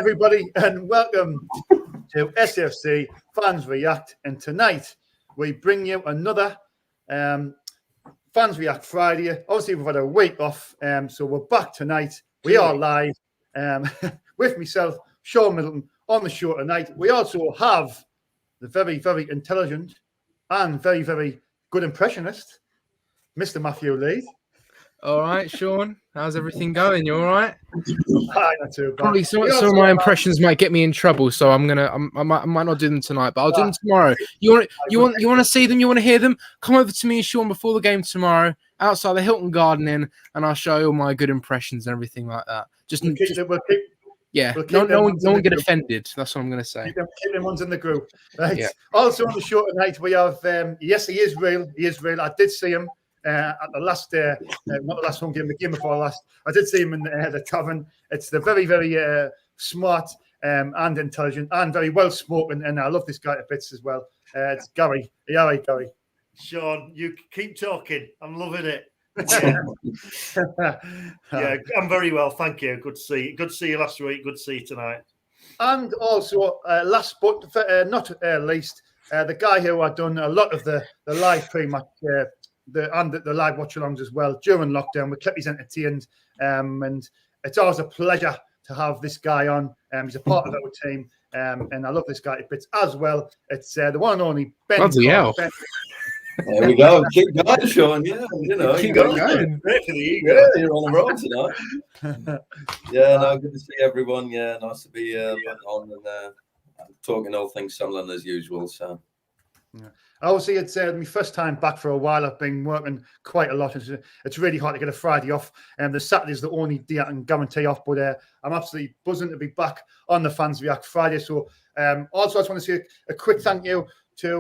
everybody, and welcome to SFC Fans React. And tonight we bring you another Fans React Friday. Obviously, we've had a week off, so we're back tonight. We are live with myself, Sean Middleton, on the show tonight. We also have the very, very intelligent and very, very good impressionist, Mr. Matthew Lee. All right, Sean. How's everything going? You all right? Hi, not too bad. Probably some of my impressions might get me in trouble, so I might not do them tonight, but I'll do them tomorrow. You want to see them? You want to hear them? Come over to me and Sean before the game tomorrow, outside the Hilton Garden Inn, and I'll show you all my good impressions and everything like that. No one get offended. That's what I'm going to say. Keep them ones in the group. Right. Yeah. Also on the show tonight, we have, yes, he is real. He is real. I did see him at the last, not the last home game, the game before last. I did see him in the tavern. It's the very, very smart and intelligent and very well spoken. And I love this guy to bits as well. It's Gary. Yeah, all right, Gary. Sean, you keep talking. I'm loving it. Yeah, I'm very well, thank you. Good to see you. Good to see you last week. Good to see you tonight. And also, last but not least, the guy who had done a lot of the live pre-match the live watch-alongs as well during lockdown. We kept his entertained, and it's always a pleasure to have this guy on. He's a part of our team, and I love this guy to bits as well. It's the one and only Ben. There we go. Keep going, Sean. Yeah, keep going. Great for the ego. Yeah, you're on the road tonight. Good to see everyone. Yeah, nice to be on and talking all things Sunderland as usual. So, yeah. Obviously, it's my first time back for a while. I've been working quite a lot. It's really hard to get a Friday off, and the Saturday's the only day I can guarantee off. But I'm absolutely buzzing to be back on the Fans React Friday. So, also, I just want to say a quick thank you to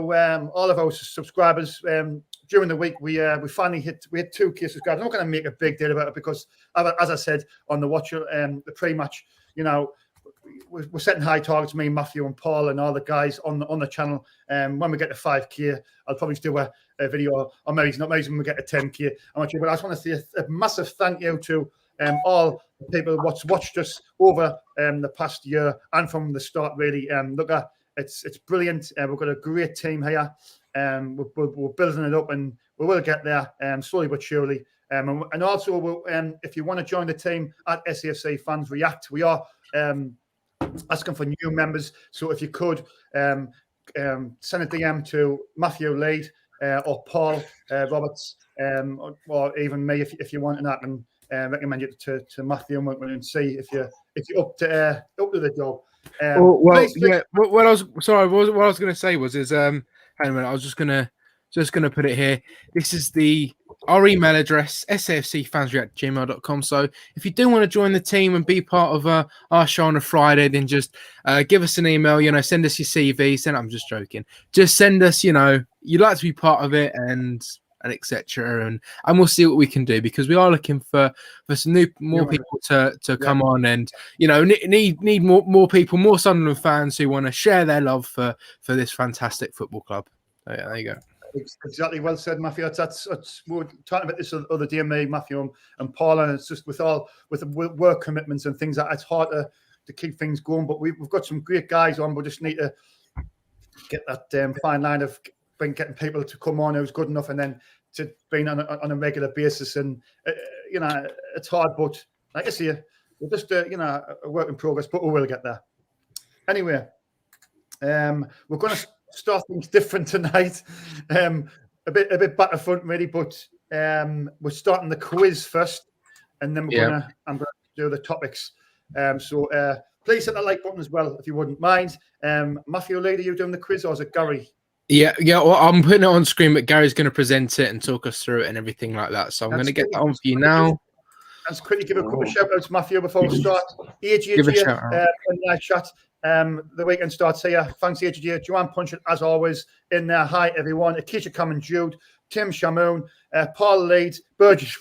all of our subscribers. During the week, we finally had 2K subscribers. I'm not going to make a big deal about it because, as I said on the watch, the pre-match, we're setting high targets. Me, Matthew, and Paul, and all the guys on the channel. When we get to 5K, I'll probably do a video, or maybe it's not. Maybe when we get to 10K, I'm not sure. But I just want to say a massive thank you to all the people who watched us over the past year and from the start. Really, look at. It's brilliant. We've got a great team here. We're building it up, and we will get there slowly but surely. And also, if you want to join the team at SAFC Fans React, we are asking for new members. So if you could send a DM to Matthew Lead or Paul Roberts, or even me if you want, and I can recommend you to Matthew and see if you're up to the job. What I was going to say was hang on a minute, I was just gonna put it here. This is our email address, safcfansreact@gmail.com. So if you do want to join the team and be part of our show on a Friday, then just give us an email. Send us your CV. I'm just joking. Just send us. You'd like to be part of it and etc. And we'll see what we can do, because we are looking for some more people to come on, and need more people, more Sunderland fans who want to share their love for this fantastic football club. So, yeah, there you go. Exactly, well said, Matthew. We were talking about this the other day, me, Matthew, and Paul, and it's just with the work commitments and things that it's hard to keep things going. But we've got some great guys on. We just need to get that fine line of getting people to come on who's good enough, and then to being on a regular basis. And it's hard, but like I say, we're just a work in progress, but we will get there. Anyway, we're going to start things different tonight. A bit back to front, really, but we're starting the quiz first, and then I'm going to do the topics. So please hit that like button as well if you wouldn't mind. Matthew, are you doing the quiz, or is it Gary? Yeah. Well, I'm putting it on screen, but Gary's going to present it and talk us through it and everything like that. So I'm going to get that on for you now. Let's quickly give a couple of shout outs, Matthew, before we start. AJ in live chat. The weekend starts here. Thanks, AJ. Joanne Punchett, as always, in there. Hi, everyone. Akisha Cameron Jude, Tim Shamoon, Paul Lead, Burgess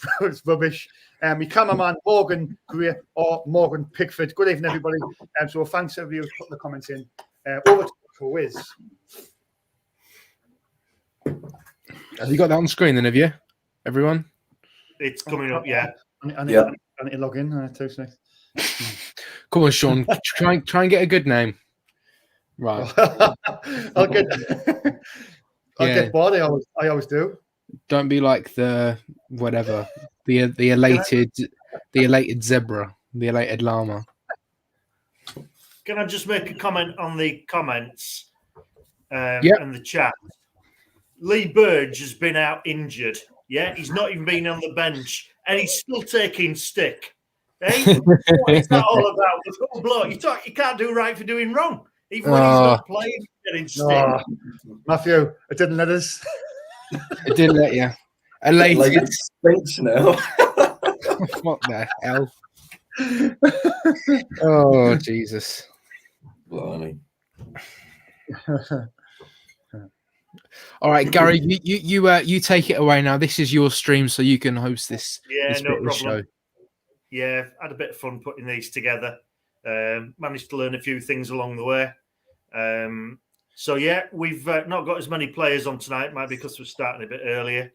Rubbish, my cameraman Morgan Gray or Morgan Pickford. Good evening, everybody. So thanks, everybody, who put the comments in. Over to the quiz. Have you got that on screen then, have you? Everyone? It's coming up, yeah. I need to log in. 2 seconds. Come on, Sean. Try and get a good name. Right. I'll get Yeah. get bored. I always do. Don't be like the whatever. The elated zebra. The elated llama. Can I just make a comment on the comments Yep. and the chat? Lee Burge has been out injured. Yeah, he's not even been on the bench, and he's still taking stick. Hey, what is that all about? The full bloke. You can't do right for doing wrong, even when he's not playing. Getting stick. Oh, Matthew, it didn't let us. It didn't let you. Elated. Like it stinks now. What the hell? Oh Jesus! Blimey. All right, Gary, you take it away now. This is your stream, so you can host this. Yeah, this no bit of the problem. show. Yeah, had a bit of fun putting these together. Managed to learn a few things along the way. So yeah, we've not got as many players on tonight, might be because we're starting a bit earlier.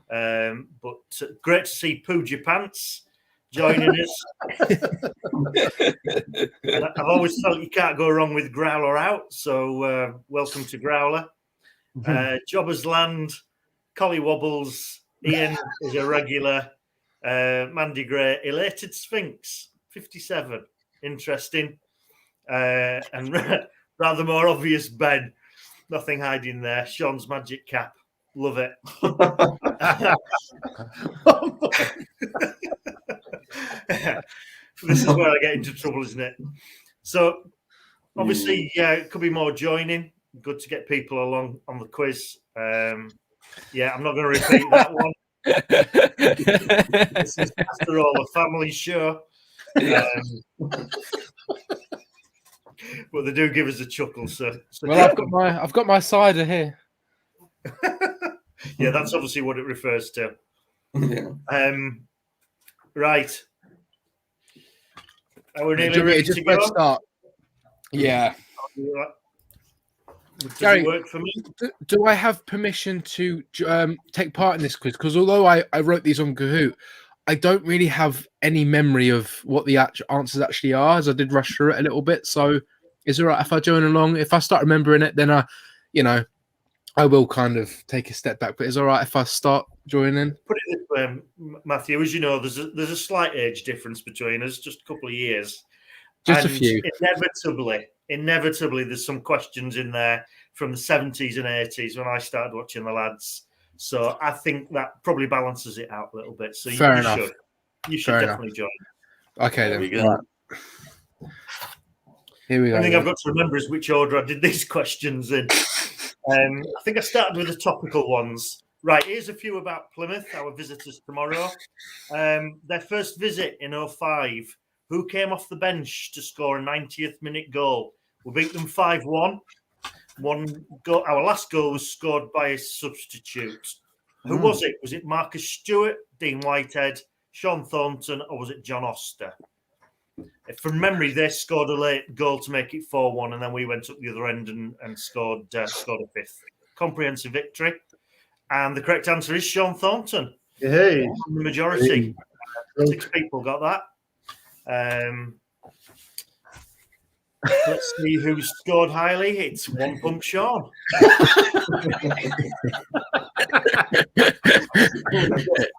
But great to see Pooja Pants joining us. And I've always felt you can't go wrong with Growler out, so welcome to Growler. Jobbers Land, Collie Wobbles, Ian is a regular, Mandy Gray, Elated Sphinx, 57, interesting, and rather more obvious Ben, nothing hiding there, Sean's Magic Cap, love it. This is where I get into trouble, isn't it? So, obviously, yeah, it could be more joining. Good to get people along on the quiz. Yeah, I'm not going to repeat that one. This is, after all, a family show. But they do give us a chuckle. So Well, I've got my cider here. Yeah, that's obviously what it refers to. Yeah. Right. Are we nearly ready to go? Start. Yeah. Does Gary, it work for me? Do I have permission to take part in this quiz? Because although I wrote these on Kahoot, I don't really have any memory of what the actual answers actually are, as I did rush through it a little bit. So is it all right if I join along? If I start remembering it, then I will kind of take a step back. But is it all right if I start joining? Put it this way, Matthew, as you know, there's a slight age difference between us, just a couple of years. Just a few. Inevitably, there's some questions in there from the 70s and 80s when I started watching the lads. So I think that probably balances it out a little bit. So Fair enough. You should definitely join. Okay, There we then. go. Right. Here we go. The thing I've got to remember is which order I did these questions in. I think I started with the topical ones. Right, here's a few about Plymouth, our visitors tomorrow. Their first visit in 2005. Who came off the bench to score a 90th minute goal? We beat them 5-1. One goal. Our last goal was scored by a substitute. Who was it? Was it Marcus Stewart, Dean Whitehead, Sean Thornton, or was it John Oster? From memory, they scored a late goal to make it 4-1, and then we went up the other end and scored a fifth. Comprehensive victory. And the correct answer is Sean Thornton. Hey. The majority. 6 people got that. Let's see who scored highly. It's One Pump Sean.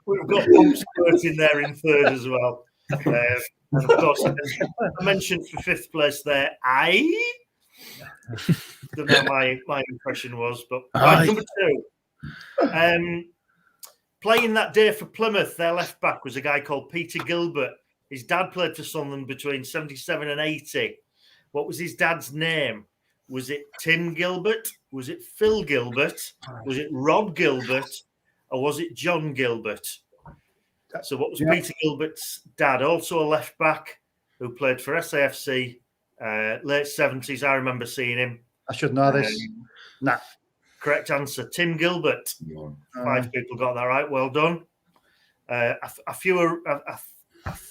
We've got Pump Squirt in there in third as well. And of course, I mentioned for 5th place there. I don't know what my impression was, but number 2. Playing that day for Plymouth, their left back was a guy called Peter Gilbert. His dad played for Sunderland between 77 and 80. What was his dad's name? Was it Tim Gilbert? Was it Phil Gilbert? Was it Rob Gilbert? Or was it John Gilbert? So what was Peter Gilbert's dad? Also a left back who played for SAFC, late 70s. I remember seeing him. I should know this. Nah. Correct answer, Tim Gilbert. 5 people got that right. Well done. I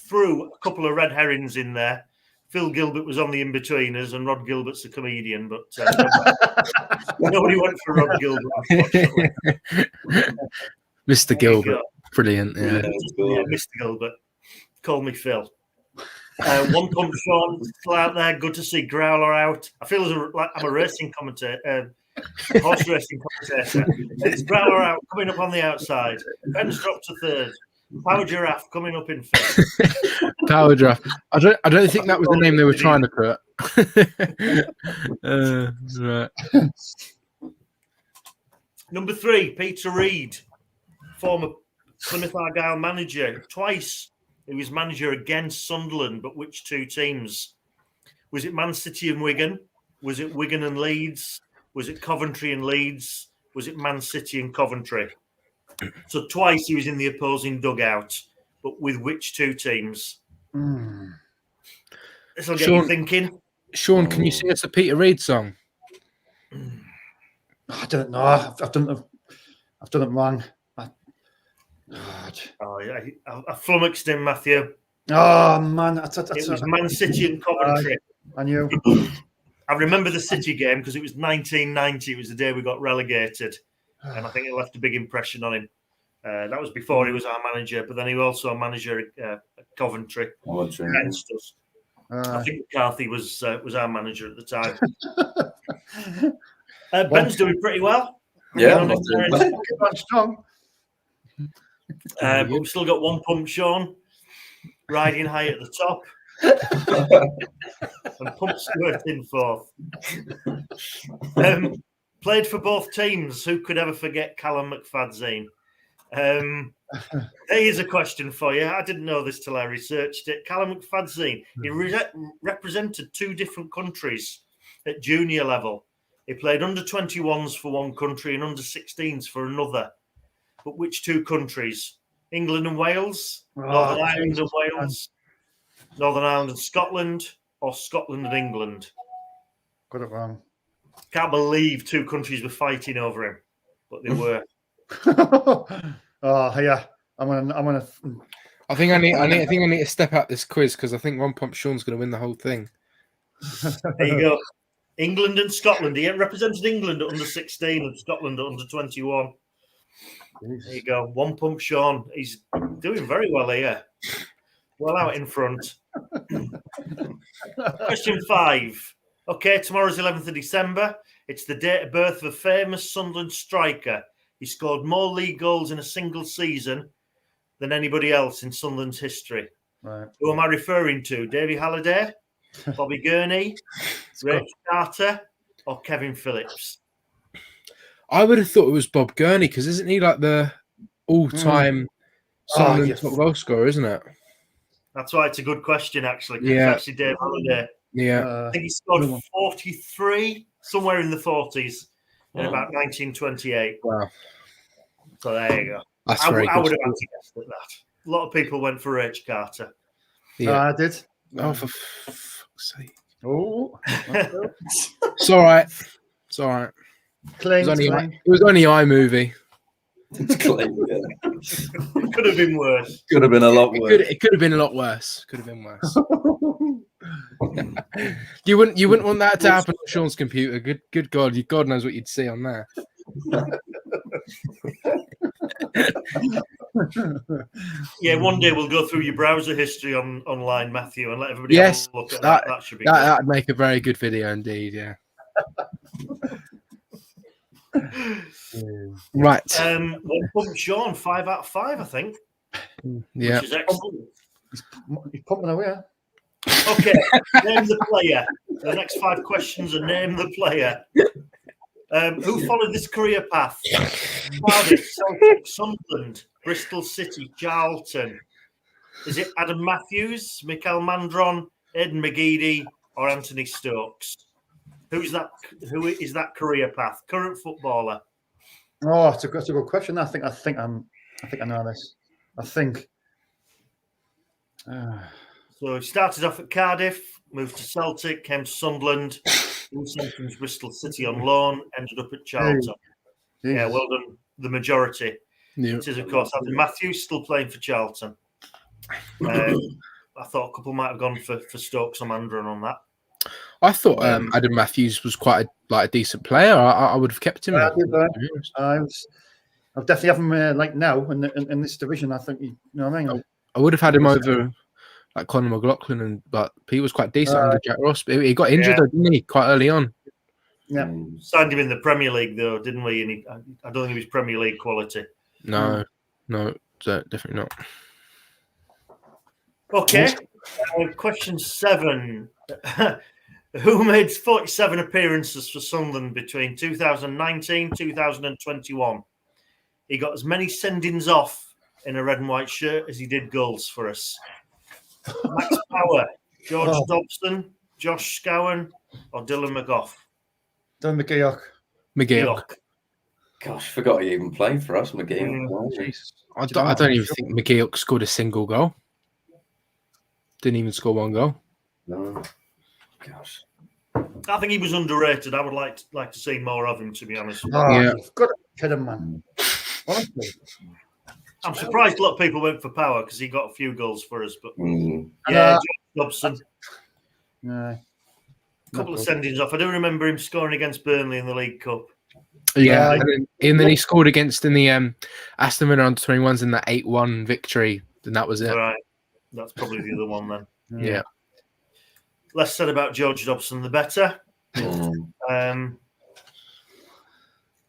threw a couple of red herrings in there. Phil Gilbert was on the in-betweeners and Rod Gilbert's a comedian, but nobody went for Rod Gilbert, unfortunately. Mr. Gilbert. Brilliant. Yeah. Yeah, Mr. Gilbert. Call me Phil. One Pump Sean still out there. Good to see Growler out. I feel like I'm a racing commentator, horse racing commentator. It's Growler out coming up on the outside. Ben's dropped to third. Power Giraffe coming up in fifth. Power Giraffe. I don't think that was the name they were trying to put. Right. Number 3, Peter Reid, former Plymouth Argyle manager. Twice he was manager against Sunderland, but which 2 teams? Was it Man City and Wigan? Was it Wigan and Leeds? Was it Coventry and Leeds? Was it Man City and Coventry? So twice he was in the opposing dugout, but with which 2 teams? This will get you thinking. Sean, can you sing us a Peter Reid song? I don't know. I've done it wrong. I flummoxed him, Matthew. Oh man, It was Man City and Coventry. I knew. I remember the City game because it was 1990. It was the day we got relegated, and I think it left a big impression on him. That was before he was our manager, but then he was also a manager at Coventry against us. I think McCarthy was our manager at the time. Ben's doing pretty well. Yeah, strong. But we've still got One Pump Sean riding high at the top. And Pump Squirt in 4th. Played for both teams. Who could ever forget Callum McFadzean? Here's a question for you. I didn't know this till I researched it. Callum McFadzean, he represented 2 different countries at junior level. He played under-21s for one country and under-16s for another. But which 2 countries? England and Wales? Northern Ireland and Wales? Northern Ireland and Scotland? Or Scotland and England? Got it wrong. Can't believe 2 countries were fighting over him, but they were. Oh yeah, I'm gonna. I think I need to step out this quiz because I think One Pump Sean's going to win the whole thing. There you go. England and Scotland. He represented England at under-16 and Scotland at under-21. There you go. One Pump Sean. He's doing very well here. Well out in front. Question 5. Okay, tomorrow's 11th of December. It's the date of birth of a famous Sunderland striker. He scored more league goals in a single season than anybody else in Sunderland's history. Right. Who am I referring to? Davy Halliday, Bobby Gurney, Ray Carter, or Kevin Phillips? I would have thought it was Bob Gurney because isn't he like the all-time Sunderland top goal scorer, isn't it? That's why it's a good question, actually. Yeah. It's actually Dave Halliday. Yeah. I think he scored 43, somewhere in the 40s, in about 1928. Wow. So there you go. That's I very would good. have had to guess at that. A lot of people went for H. Carter. Yeah. I did. Oh, for fuck's sake. Oh, It's all right. It's all right. Clean, It was only iMovie. It's clean, yeah. It could have been worse. Could have been a lot worse. It could have been a lot worse. Could have been worse. You wouldn't want that to happen on Sean's computer. Good God, God knows what you'd see on there. Yeah, one day we'll go through your browser history online, Matthew, and let everybody Yes, have a look at that. That should be good. That'd make a very good video indeed. Yeah. Right. One Pump Sean, 5 out of 5, I think. Yeah. Which is excellent. He's pumping away. Okay, name the player. The next 5 questions are name the player. Who followed this career path? Cardiff, Celtic, Sunderland, Bristol City, Charlton. Is it Adam Matthews, Mikel Mandron, Aidan McGeady, or Anthony Stokes? Who is that career path? Current footballer. Oh, that's a good question. I think I know this. I think. So he started off at Cardiff, moved to Celtic, came to Sunderland, sent from Bristol City on loan, ended up at Charlton. Hey. Yeah, well done. The majority. Yeah. It is, of course, Adam Matthews still playing for Charlton. I thought a couple might have gone for Stokes or Mandron on that. I thought Adam Matthews was quite a decent player. I would have kept him. I definitely have him now in this division. I think you know what I mean. I would have had him over. like Conor McLaughlin, but he was quite decent under Jack Ross. But he got injured, though, didn't he, quite early on? Yeah. Signed him in the Premier League, though, didn't we? And I don't think he was Premier League quality. No, definitely not. Okay. Question 7. Who made 47 appearances for Sunderland between 2019 2021? He got as many sendings off in a red and white shirt as he did goals for us. Max Power, George Dobson, Josh Scowen, or Dylan McGough? Dylan McGeoch. McGeoch. Gosh, forgot he even played for us, McGeoch. Jesus. I don't even think McGeoch scored a single goal. Didn't even score one goal. No. Gosh. I think he was underrated. I would like to see more of him, to be honest. Yeah. You've got to kid him, man. Honestly. I'm surprised a lot of people went for Power because he got a few goals for us. But Yeah, Dobson, no. a couple of sendings off. I do remember him scoring against Burnley in the League Cup. Yeah, and then he scored against in the Aston Villa under 21s in that 8-1 victory, and that was it. All right, that's probably the other one then. Yeah. Less said about George Dobson, the better.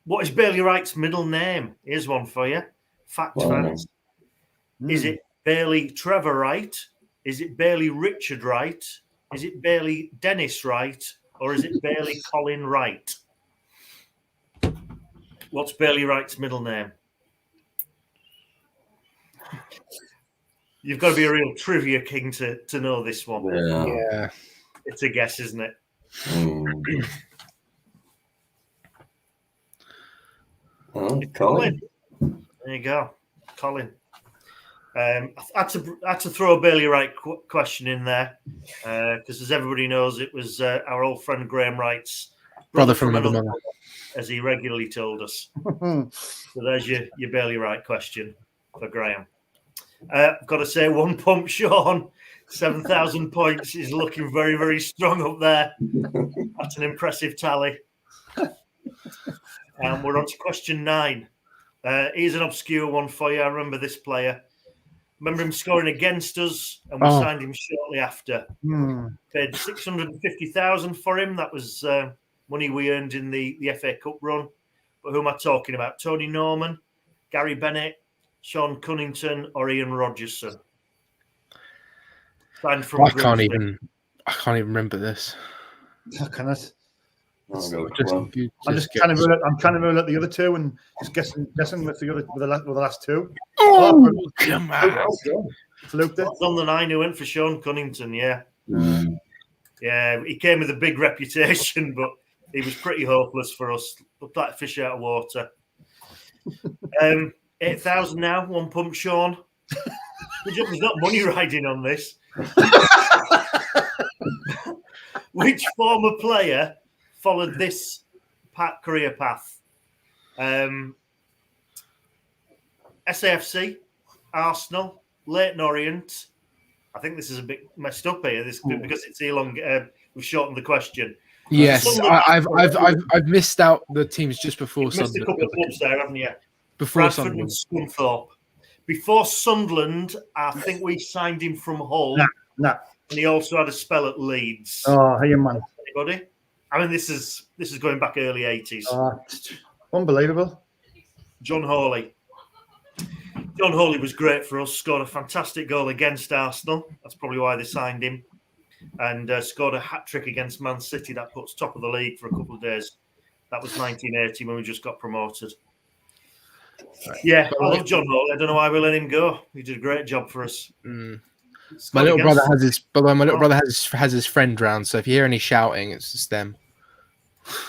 What is Bailey Wright's middle name? Here's one for you. Fact fans. Is it Bailey Trevor Wright? Is it Bailey Richard Wright? Is it Bailey Dennis Wright? Or is it Bailey Colin Wright? What's Bailey Wright's middle name? You've got to be a real trivia king to know this one. Yeah. It's a guess, isn't it? Colin. There you go, Colin. I had to throw a Bailey Wright question in there because, as everybody knows, it was our old friend Graham Wright's brother from another mother, as he regularly told us. So there's your Bailey Wright question for Graham. I've got to say, one pump Sean, 7,000 points is looking very, very strong up there. That's an impressive tally. And we're on to question 9. Here's an obscure one for you. I remember this player. Remember him scoring against us, and we signed him shortly after. Paid 650,000 for him. That was money we earned in the FA Cup run. But who am I talking about? Tony Norman, Gary Bennett, Sean Cunnington, or Ian Rogerson? I can't even remember this. How can I? I'm trying to rule out the other two and just guessing with the last two. Oh, come on! Fluked it. That's on the 9 who went for Sean Cunnington. Yeah, yeah. He came with a big reputation, but he was pretty hopeless for us. Looked like a fish out of water. 8,000 now. One pump, Sean. There's not money riding on this. Which former player followed this career path? SAFC, Arsenal, Leyton Orient. I think this is a bit messed up here. Because it's we've shortened the question. Yes, I've missed out the teams just before. You've missed a couple of clubs there, haven't you? Before Bradford Sunderland. and Scunthorpe. Before Sunderland, I think we signed him from Hull. Nah. And he also had a spell at Leeds. Oh, hey, man. Anybody? I mean, this is going back early 80s. Unbelievable. John Hawley. John Hawley was great for us. Scored a fantastic goal against Arsenal. That's probably why they signed him. And scored a hat-trick against Man City. That puts top of the league for a couple of days. That was 1980 when we just got promoted. Yeah, I love John Hawley. I don't know why we let him go. He did a great job for us. My little brother has his. By the way, my little brother has his friend round. So if you hear any shouting, it's just them.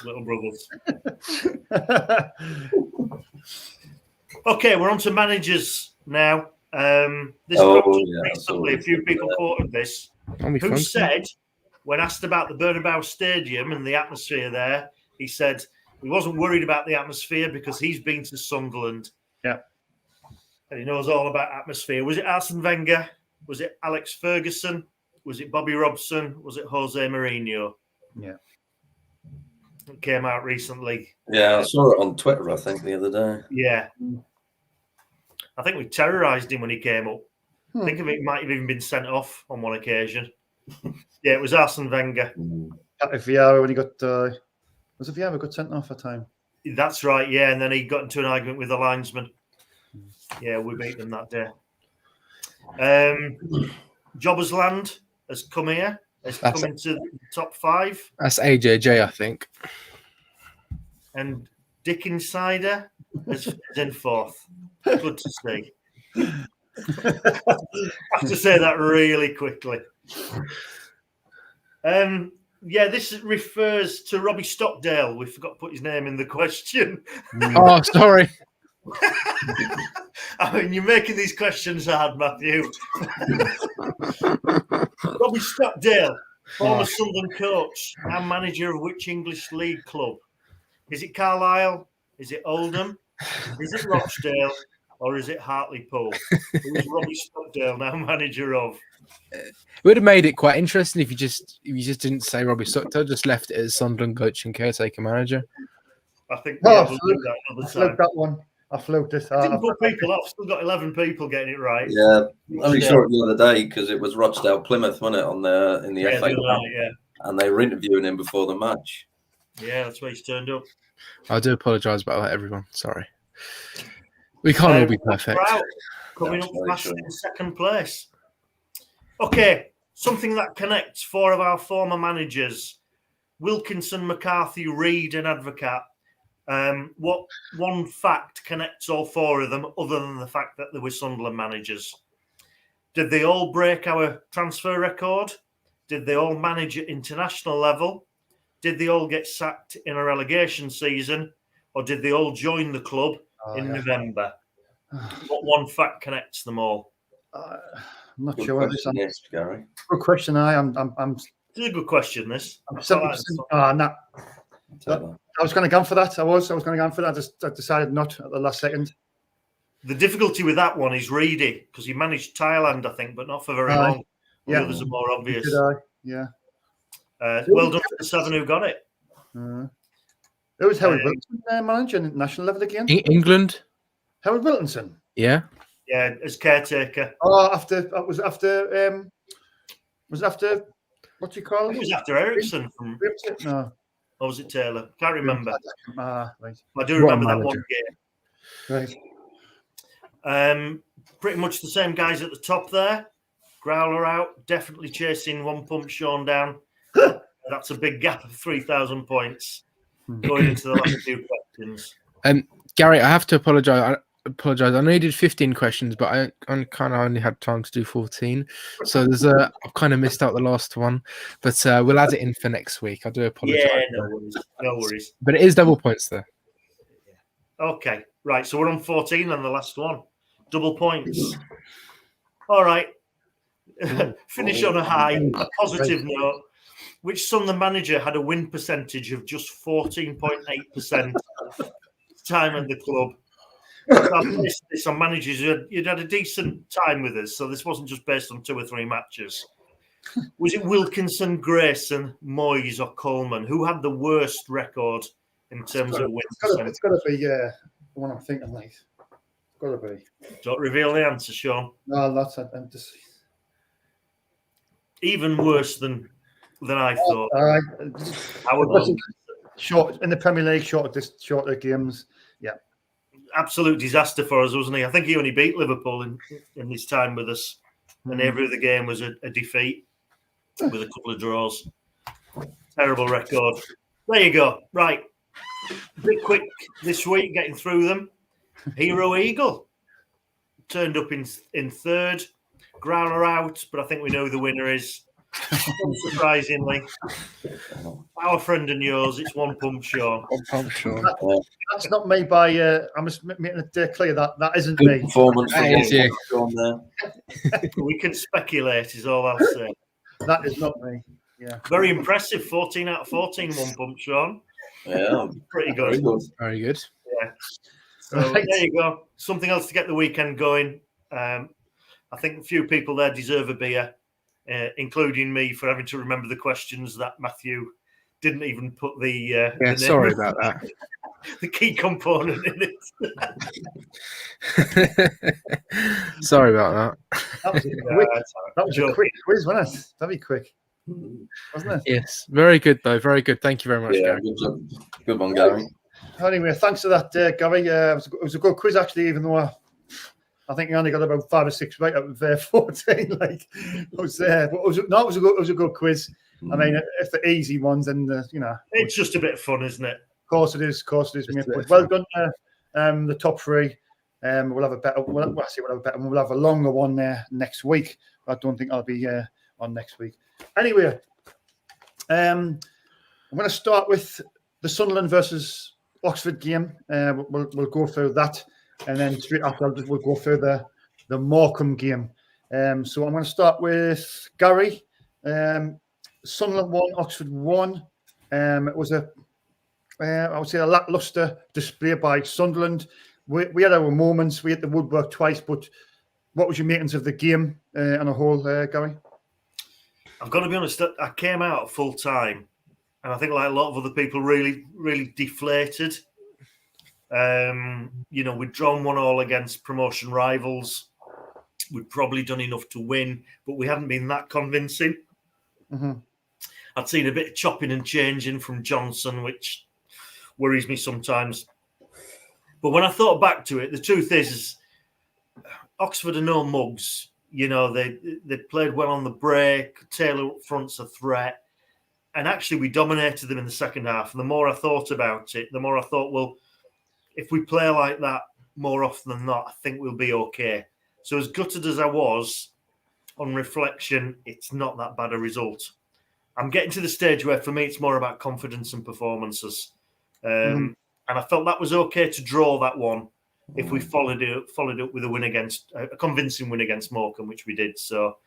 Little brothers. Okay, we're on to managers now. This recently, a few people quoted this. Who said, when asked about the Bernabeu Stadium and the atmosphere there, he said he wasn't worried about the atmosphere because he's been to Sunderland. Yeah. And he knows all about atmosphere. Was it Arsene Wenger? Was it Alex Ferguson? Was it Bobby Robson? Was it Jose Mourinho? Yeah. It came out recently. Yeah, I saw it on Twitter, I think, the other day. Yeah. I think we terrorised him when he came up. I think it might have even been sent off on one occasion. Yeah, it was Arsene Wenger. Vieira when he got was it Vieira got sent off a time? That's right, yeah. And then he got into an argument with the linesman. Yeah, we beat them that day. Jobbers Land has come here. Has come into the top 5. That's AJJ, I think. And Dick Insider is in 4th. Good to see. I have to say that really quickly. Yeah, this refers to Robbie Stockdale. We forgot to put his name in the question. Oh, sorry. I mean, you're making these questions hard, Matthew. Robbie Stockdale, former Sunderland coach, now manager of which English league club? Is it Carlisle? Is it Oldham? Is it Rochdale? Or is it Hartlepool? Who is Robbie Stockdale now manager of? It would have made it quite interesting if you just didn't say Robbie Stockdale, just left it as Sunderland coach and caretaker manager. I think we'll do that another time. Fluked that one. I fluked it. Didn't put people off. Still got 11 people getting it right. Yeah, I only saw it the other day because it was Rochdale Plymouth, wasn't it, in the FA Cup? Yeah. And they were interviewing him before the match. Yeah, that's where he's turned up. I do apologise about that, everyone. Sorry. We can't all be perfect. Coming up fast in 2nd place. Okay, something that connects 4 of our former managers, Wilkinson, McCarthy, Reid and Advocat. What one fact connects all 4 of them other than the fact that they were Sunderland managers? Did they all break our transfer record? Did they all manage at international level? Did they all get sacked in a relegation season? Or did they all join the club in November? What one fact connects them all? I'm not Good sure what this question, Gary. Good question. I'm It's a good question, this. I'm 70%. No. I was going to go for that. I was going to go for that. I decided not at the last second. The difficulty with that one is Reedy, because he managed Thailand, I think, but not for very long. The others are more obvious. Yeah. Well done for the 7 who got it. It was Howard Wilkinson manager at national level again. England. Howard Wilkinson. Yeah. Yeah, as caretaker. Oh, was it after what do you call it? It was after Ericsson from. No. Or was it Taylor? Can't remember. Right. I do remember that one game. Right. Pretty much the same guys at the top there. Growler out, definitely chasing one pump Sean down. That's a big gap of 3,000 points going into the last few questions. Gary, I have to apologise. I know you did 15 questions, but I kind of only had time to do 14. So I've kind of missed out the last one, but we'll add it in for next week. I do apologise. Yeah, no worries. But it is double points there. Okay, right. So we're on 14 on the last one. Double points. All right. Finish on a high, a positive note. Which Sunderland manager had a win percentage of just 14.8% time at the club? So I've based this on managers. You'd had a decent time with us, so this wasn't just based on 2 or 3 matches. Was it Wilkinson, Grayson, Moyes, or Coleman? Who had the worst record in terms of wins? It's got to be the one I'm thinking, mate. It's got to be. Don't reveal the answer, Sean. No, that's I'm just even worse than I thought. Short in the Premier League, shorter games. Yeah. Absolute disaster for us, wasn't he? I think he only beat Liverpool in his time with us, and every other game was a defeat with a couple of draws. Terrible record. There you go. Right, a bit quick this week getting through them. Hero Eagle turned up in 3rd. Growler out, but I think we know who the winner is. Unsurprisingly, our friend and yours, it's one pump Sean. That's not me. I'm just making it clear that isn't Good me. performance That from there. We can speculate, is all I'll say. That is not me. Yeah. Very impressive. 14 out of 14, one pump Sean. Yeah, pretty good. Very good. Yeah. So there you go. Something else to get the weekend going. I think a few people there deserve a beer, including me for having to remember the questions that Matthew didn't even put the Yeah, the name sorry of about that. the key component in it. Sorry about That was a Yeah, quick, that's all right. that was a Joking. quick quiz, wasn't it? Very quick, wasn't it? that. Yes, very good though. Very good. Thank you very much, Yeah, Gary. good one, Gary. Anyway, thanks for that, Gary. It was a good quiz, actually, even though I think I only got about 5 or 6 right out of 14. Like, it was a good quiz. I mean, if the easy ones, then It's just a bit of fun, isn't it? of course it is, Just mate. a bit But of well fun. done, the top three. We'll have a better. We'll have a longer one there next week. I don't think I'll be on next week. Anyway, I'm going to start with the Sunderland versus Oxford game. We'll go through that, and then straight after we'll go through the Morecambe game. So I'm going to start with Gary. Sunderland 1, Oxford 1. It was I would say a lacklustre display by Sunderland. We had our moments. We hit the woodwork twice, but what was your makings of the game on a whole, Gary? I've got to be honest. I came out at full time, and I think like a lot of other people, really, really deflated. We'd drawn 1-1 against promotion rivals. We'd probably done enough to win, but we hadn't been that convincing. Mm-hmm. I'd seen a bit of chopping and changing from Johnson, which worries me sometimes. But when I thought back to it, the truth is Oxford are no mugs. They played well on the break. Taylor up front's a threat. And actually, we dominated them in the second half. And the more I thought about it, the more I thought, well, if we play like that more often than not, I think we'll be okay. So as gutted as I was, on reflection, it's not that bad a result. I'm getting to the stage where, for me, it's more about confidence and performances. And I felt that was okay to draw that one if we followed it up with a convincing win against Morecambe, which we did. So,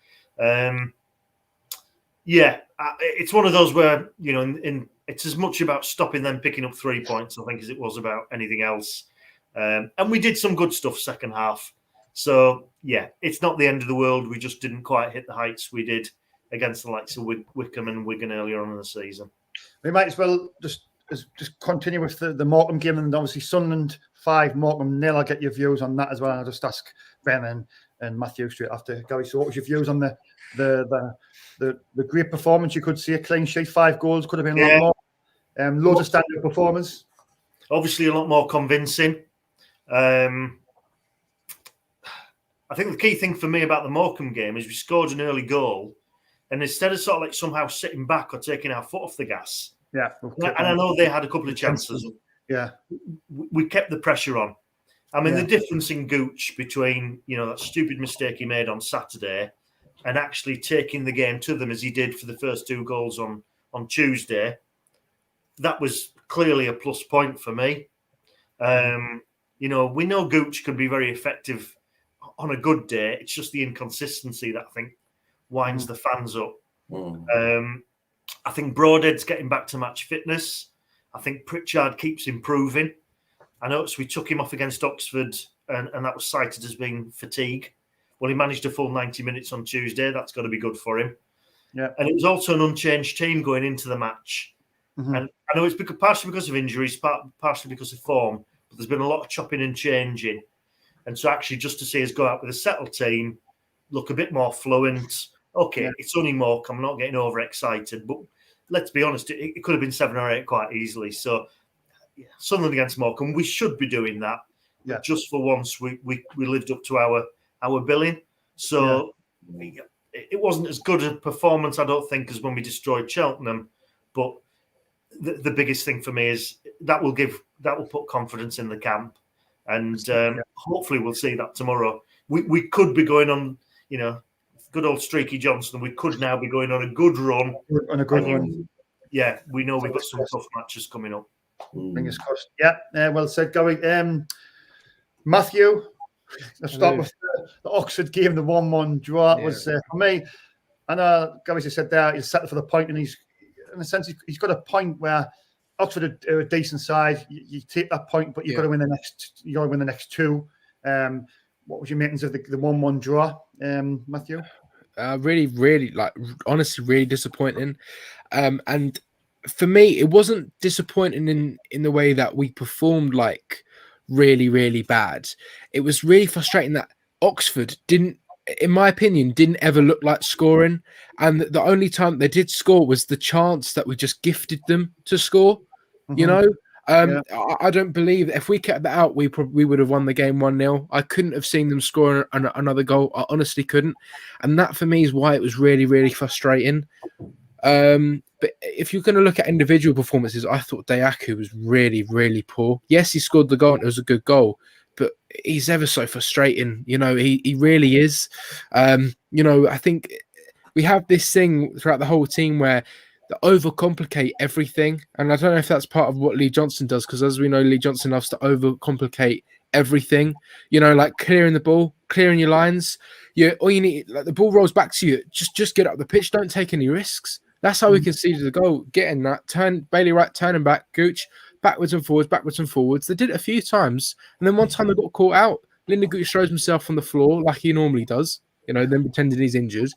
it's one of those where, it's as much about stopping them picking up 3 points, I think, as it was about anything else. And we did some good stuff second half. So, yeah, it's not the end of the world. We just didn't quite hit the heights we did against the likes of Wickham and Wigan earlier on in the season. We might as well just continue with the Morecambe game, and obviously Sunderland 5, Morecambe 0. I'll get your views on that as well. I'll just ask Ben and Matthew straight after Gary. So, what was your views on the great performance? You could see a clean sheet, 5 goals, could have been a lot more. Loads of standard performance. Obviously, a lot more convincing. I think the key thing for me about the Morecambe game is we scored an early goal, and instead of sort of like somehow sitting back or taking our foot off the gas, and I know they had a couple of chances. Yeah, we kept the pressure on. I mean, the difference in Gooch between that stupid mistake he made on Saturday and actually taking the game to them as he did for the first 2 goals on Tuesday, that was clearly a plus point for me. We know Gooch can be very effective on a good day. It's just the inconsistency that I think winds the fans up. I think Broadhead's getting back to match fitness. I think Pritchard keeps improving. I noticed we took him off against Oxford and that was cited as being fatigue. Well, he managed a full 90 minutes on Tuesday. That's got to be good for him. Yeah. And it was also an unchanged team going into the match. And I know it's partially because of injuries, partially because of form, but there's been a lot of chopping and changing. And so actually just to see us go out with a settled team, look a bit more fluent. Okay, it's only Morecambe. I'm not getting overexcited, but let's be honest, it could have been 7 or 8 quite easily. So Sunderland against Morecambe, we should be doing that. Yeah. Just for once, we lived up to our billing. So it wasn't as good a performance, I don't think, as when we destroyed Cheltenham. But the biggest thing for me is that will put confidence in the camp. And hopefully we'll see that tomorrow. We could be going on, good old Streaky Johnson. We could now be going on a good run. On a good run. Yeah, we know we've got some tough matches coming up. Fingers crossed. Yeah, well said, Gary. Matthew, let's start with the Oxford game, the 1-1 draw. Was for me, I know Gary just said there, he's settled for the point, and he's, in a sense, he's got a point where Oxford are a decent side. You take that point, but you've got to win the next. You got to win the next 2. What was your makings of the 1-1 draw, Matthew? Really, honestly, really disappointing. And for me, it wasn't disappointing in the way that we performed like really, really bad. It was really frustrating that Oxford didn't, in my opinion, didn't ever look like scoring. And the only time they did score was the chance that we just gifted them to score. You know, I don't believe that if we kept that out, we would have won the game 1-0. I couldn't have seen them score another goal. I honestly couldn't. And that for me is why it was really, really frustrating. But if you're going to look at individual performances, I thought Dayaku was really, really poor. Yes, he scored the goal and it was a good goal, but he's ever so frustrating. You know, he really is. You know, I think we have this thing throughout the whole team where they overcomplicate everything. And I don't know if that's part of what Lee Johnson does, because as we know, Lee Johnson loves to overcomplicate everything. You know, like clearing the ball, clearing your lines. All you need, like the ball rolls back to you. Just get up the pitch. Don't take any risks. That's how we conceded the goal. Getting that Bailey Wright turning back, Gooch backwards and forwards. They did it a few times, and then one time they got caught out. Linda Gooch throws himself on the floor like he normally does, you know, then pretending he's injured,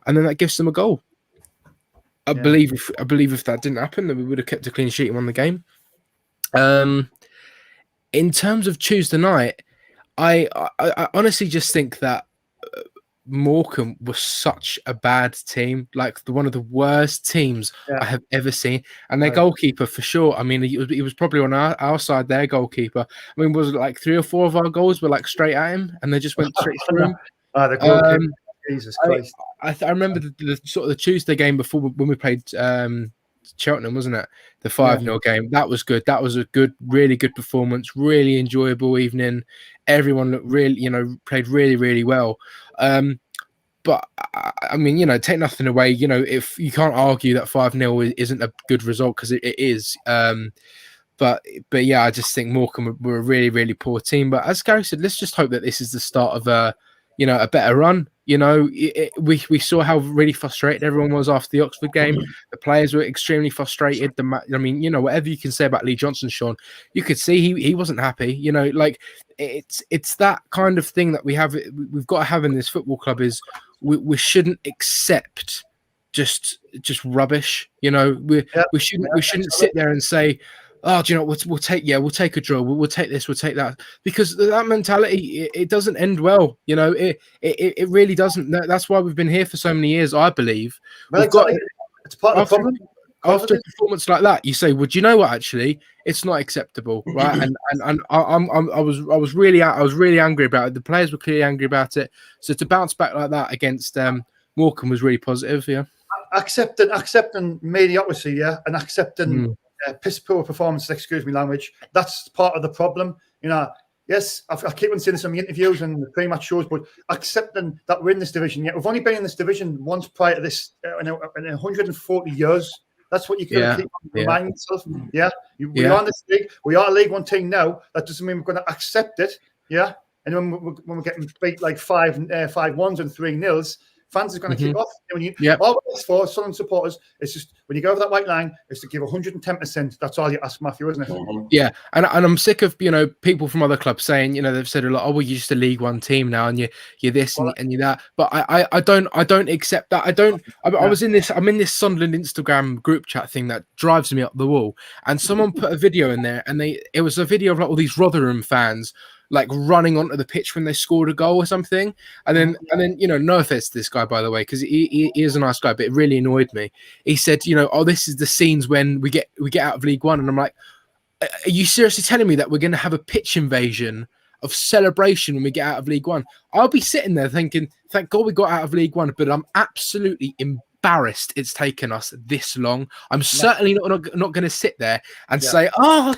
and then that gives them a goal. I believe if that didn't happen, then we would have kept a clean sheet and won the game. In terms of Tuesday night, I honestly just think that Morecambe was such a bad team, like one of the worst teams I have ever seen. And their goalkeeper, for sure, I mean, he was probably on our side, their goalkeeper. I mean, was it like 3 or 4 of our goals were like straight at him, and they just went straight through him? The goalkeeper, Jesus Christ. I remember the sort of the Tuesday game before when we played Cheltenham, wasn't it? The 5-0 game. That was good. That was a really good performance. Really enjoyable evening. Everyone looked really, you know, played really, really well. But I mean, you know, take nothing away. You know, if you can't argue that 5-0 isn't a good result, because it is. But yeah, I just think Morecambe were a really, really poor team. But as Gary said, let's just hope that this is the start of a better run. You know, we saw how really frustrated everyone was after the Oxford game. The players were extremely frustrated. I mean, you know, whatever you can say about Lee Johnson, Sean, you could see he wasn't happy. You know, like it's that kind of thing that we've got to have in this football club is we shouldn't accept just rubbish. You know, we shouldn't sit there and say, oh, do you know what? We'll take a draw. We'll take this. We'll take that, because that mentality it doesn't end well. You know, it really doesn't. That's why we've been here for so many years. I believe. It's part of the problem. After a performance like that, you say, "Well, do you know what? Actually, it's not acceptable, right?" and I was really angry about it. The players were clearly angry about it. So to bounce back like that against Morecambe was really positive. Yeah, accepting mediocrity, and accepting. Piss poor performance, excuse me language. That's part of the problem. You know, yes, I keep on saying this in the interviews and the pre-match shows, but accepting that we're in this division. We've only been in this division once prior to this in 140 years. That's what you can keep reminding yourself. We are in this league. We are a League One team now. That doesn't mean we're going to accept it. Yeah, and when we're getting beat like 5-1s and 3-0s, fans are going to kick off. All it's for Sunderland supporters, it's just when you go over that white line, it's to give 110%. That's all you ask, Matthew, isn't it? Yeah, and I'm sick of people from other clubs saying they've said a lot. Oh, well, you're just a League One team now, and you're this and you're that. But I don't accept that. I'm in this Sunderland Instagram group chat thing that drives me up the wall. And someone put a video in there, and it was a video of like all these Rotherham fans like running onto the pitch when they scored a goal or something, and then no offense to this guy, by the way, because he is a nice guy, but it really annoyed me. He said, oh, this is the scenes when we get out of League One, and I'm like, are you seriously telling me that we're going to have a pitch invasion of celebration when we get out of League One? I'll be sitting there thinking, thank God we got out of League One, but I'm absolutely embarrassed it's taken us this long. I'm certainly not going to sit there and say, oh,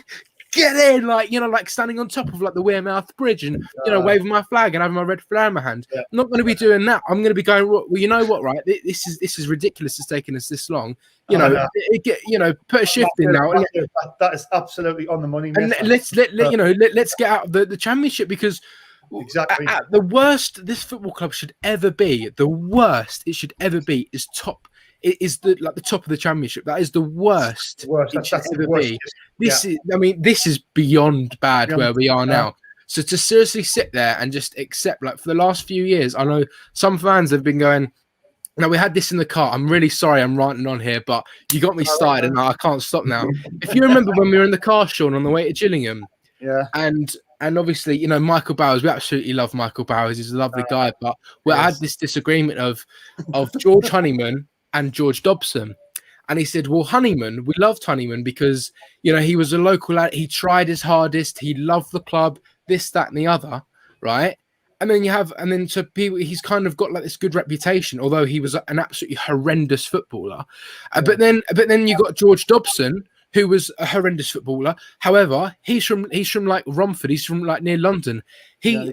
get in, like standing on top of like the Wearmouth Bridge and waving my flag and having my red flag in my hand. I'm not going to be doing that. I'm going to be going, well, you know what, right? This is ridiculous. It's taken us this long. Put a shift in now. That is absolutely on the money. And let's get out of the Championship, because exactly at the worst this football club should ever be, the worst it should ever be is top. It is the top of the Championship. That is the worst. It should ever be. This is beyond bad where we are now. So to seriously sit there and just accept, like, for the last few years, I know some fans have been going, Now, we had this in the car. I'm really sorry I'm ranting on here, but you got me started and I can't stop now. If you remember when we were in the car, Sean, on the way to Gillingham, and obviously, you know, Michael Bowers, we absolutely love Michael Bowers. He's a lovely guy, but we had this disagreement of George Honeyman and George Dobson. And he said, well, Honeyman, we loved Honeyman because, you know, he was a local lad. He tried his hardest. He loved the club, this, that, and the other, right? And then so people, he's kind of got like this good reputation, although he was an absolutely horrendous footballer. But then you got George Dobson, who was a horrendous footballer. However, he's from like Romford. He's from like near London. He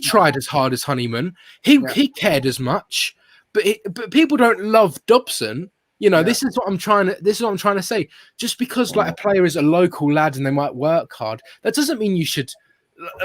tried as hard as Honeyman. He cared as much, but people don't love Dobson. You know, this is what I'm trying to say. Just because like a player is a local lad and they might work hard, that doesn't mean you should.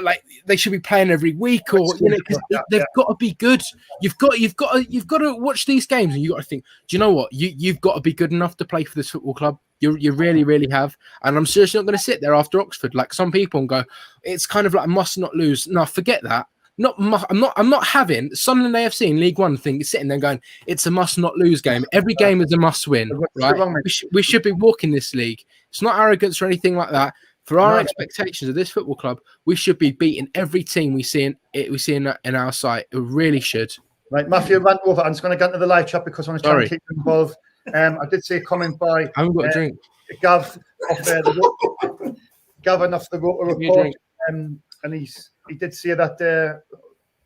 Like they should be playing every week, or you know, because they've got to be good. You've got to watch these games, and you got to think, do you know what? You've got to be good enough to play for this football club. You really, really have. And I'm seriously not going to sit there after Oxford like some people and go, it's kind of like must not lose. No, forget that. I'm not having Sunderland AFC in League One thing sitting there going, it's a must not lose game. Every game is a must win, right? We should be walking this league. It's not arrogance or anything like that. For our expectations of this football club, we should be beating every team we see in our site. It really should. Right, Matthew, rant over. I'm just going to get into the live chat because I want to try and keep you involved. I did see a comment by I haven't got a drink. Gav Gavin off the report, and he did say that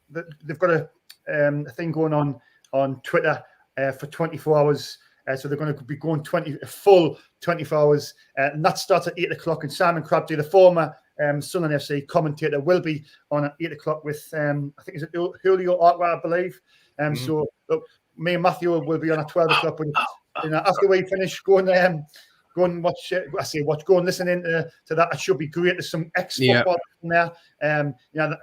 they've got a thing going on Twitter for 24 hours. So they're going to be going full 24 hours, and that starts at 8 o'clock. And Simon Crabtree, the former Sunderland FC commentator, will be on at 8 o'clock with I think is it Julio Artwa, I believe. So look, me and Matthew will be on at 12 o'clock. But you know, after we finish, go and watch. Go and listen in to that. It should be great. There's some ex-football in there. You know,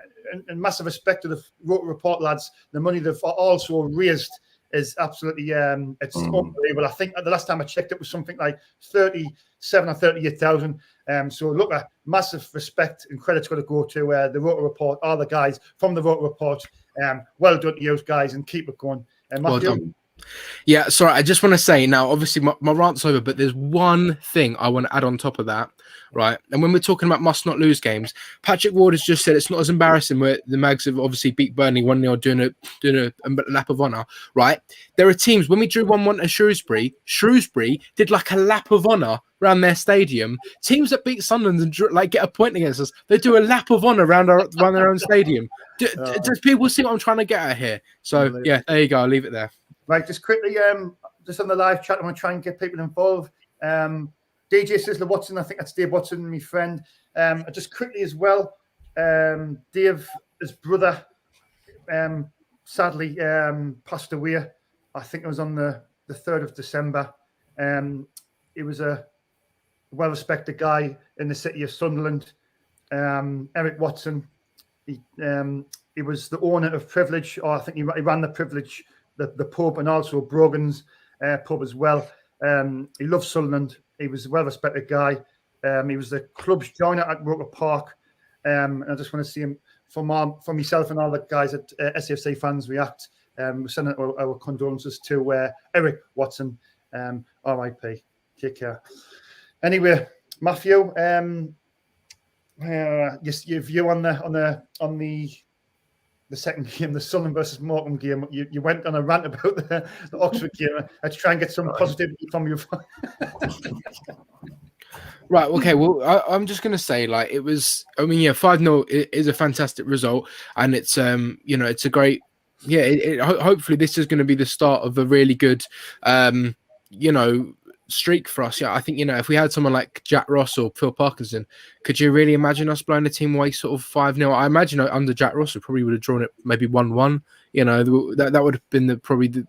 and massive respect to the Rotor Report lads. The money they've also raised is absolutely it's unbelievable. I think the last time I checked, it was something like 37 or 38,000. So look, massive respect and credit's got to go to the Rotor Report, all the guys from the Rotor Report. Well done to you guys, and keep it going. Well done. Yeah, sorry, I just want to say now, obviously my rant's over, but there's one thing I want to add on top of that, right? And when we're talking about must not lose games, Patrick Ward has just said it's not as embarrassing where the Mags have obviously beat Burnley 1-0 doing a lap of honour, right? There are teams, when we drew 1-1 at Shrewsbury did like a lap of honour around their stadium. Teams that beat Sunderland and get a point against us, they do a lap of honour around their own stadium. Does people see what I'm trying to get at here? So yeah, there you go. I'll leave it there. Right, just quickly, just on the live chat, I want to try and get people involved. DJ Sizzler Watson, I think that's Dave Watson, my friend. Just quickly as well, Dave, his brother, sadly passed away. I think it was on the 3rd of December. He was a well-respected guy in the city of Sunderland. Eric Watson, he was the owner of Privilege, or I think he ran the Privilege, the pub, and also Brogan's pub as well. He loved Sunderland. He was a well-respected guy. He was the club's joiner at Roker Park. And I just want to see him for myself and all the guys at SFC Fans React. We send our condolences to Eric Watson. RIP. Take care. Anyway, Matthew, your view on the second game, the Sunderland versus Morecambe game. You went on a rant about the Oxford game. Let's try and get some positivity from you. Right. Okay. Well, I'm just gonna say, like, it was. I mean, yeah, 5-0 is a fantastic result, and it's it's a great. Yeah. Hopefully, this is going to be the start of a really good, streak for us. Yeah, I think if we had someone like Jack Ross or Phil Parkinson, could you really imagine us blowing the team away sort of 5-0? I imagine under Jack Ross we probably would have drawn it maybe 1-1. That would have been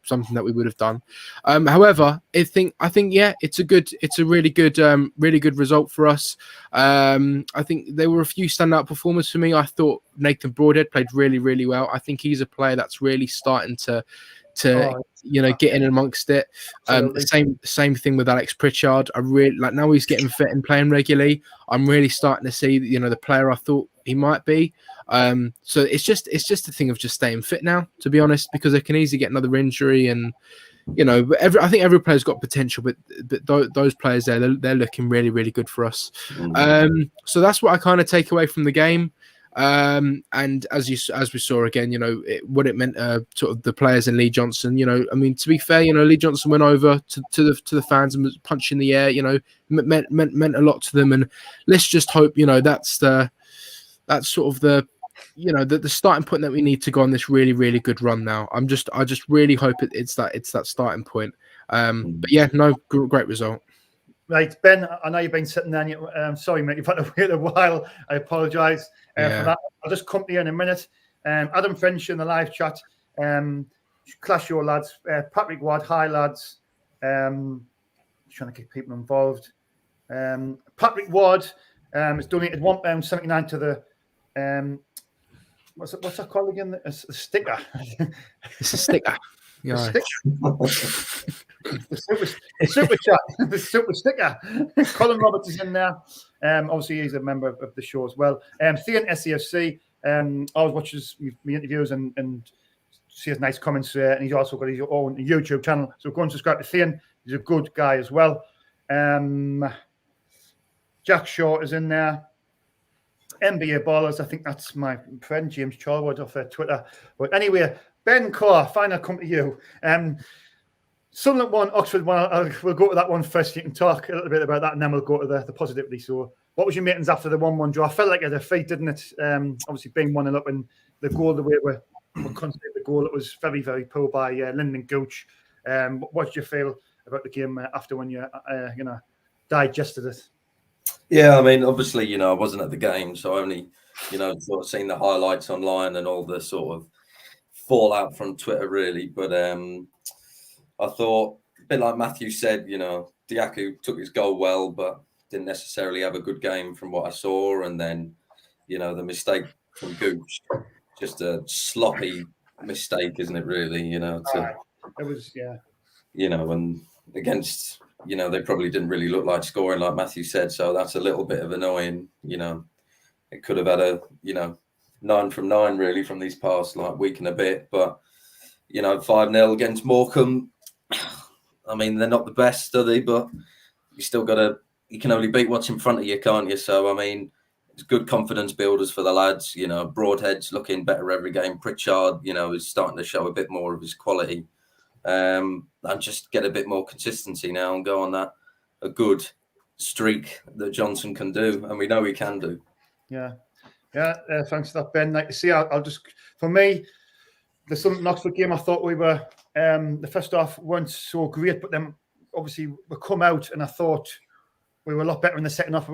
something that we would have done. However, I think it's a really good result for us. I think there were a few standout performers for me. I thought Nathan Broadhead played really, really well. I think he's a player that's really starting to get in amongst it. Same thing with Alex Pritchard. I really like now he's getting fit and playing regularly. I'm really starting to see the player I thought he might be. So it's just a thing of just staying fit now, to be honest, because they can easily get another injury. And but I think every player's got potential, but those players there, they're looking really, really good for us. So that's what I kind of take away from the game. And as we saw again, what it meant sort of the players and Lee Johnson. I mean, to be fair, Lee Johnson went over to the fans and was punching the air. Meant a lot to them. And let's just hope that's sort of the the starting point that we need to go on this really, really good run now. I just really hope it's that starting point. But yeah, no, great result. Right, Ben, I know you've been sitting there. Sorry, mate, you've had to wait a while. I apologise for that. I'll just come to you in a minute. Adam French in the live chat. Clash your lads. Patrick Ward, hi lads. Trying to get people involved. Patrick Ward has donated £1.79 to the what's that called again? A sticker. It's a sticker. Yeah. The super chat, the super sticker. Colin Roberts is in there. Obviously, he's a member of the show as well. Thean SCFC always watches my interviews and see his nice comments there. And he's also got his own YouTube channel. So go and subscribe to Thean. He's a good guy as well. Jack Shaw is in there. NBA Ballers, I think that's my friend James Charwood off Twitter. But anyway, Ben Carr, finally come to you. Sunderland 1, Oxford 1. We'll go to that one first. You can talk a little bit about that, and then we'll go to the positivity. So, what was your meetings after the 1-1 draw? I felt like a defeat, didn't it? Obviously, being 1-0 up, and the goal, the way we concentrated the goal, it was very, very poor by Lyndon Gooch. What did you feel about the game after when you digested it? Yeah, I mean, obviously, I wasn't at the game, so I only, sort of seen the highlights online and all the sort of fallout from Twitter, really. But I thought, a bit like Matthew said, Diaku took his goal well, but didn't necessarily have a good game from what I saw. And then, the mistake from Gooch, just a sloppy mistake, isn't it, really? It was, yeah. And against, they probably didn't really look like scoring, like Matthew said. So that's a little bit of annoying. It could have had a, 9 from 9 really from these past week and a bit. But, 5-0 against Morecambe. I mean, they're not the best, are they? But you still you can only beat what's in front of you, can't you? So, I mean, it's good confidence builders for the lads. Broadhead's looking better every game. Pritchard, is starting to show a bit more of his quality. And just get a bit more consistency now and go on a good streak that Johnson can do, and we know he can do. Yeah, thanks for that, Ben. Like you see, I'll just, for me, the Sunderland Oxford game, I thought we were the first half weren't so great, but then obviously we come out and I thought we were a lot better in the second half.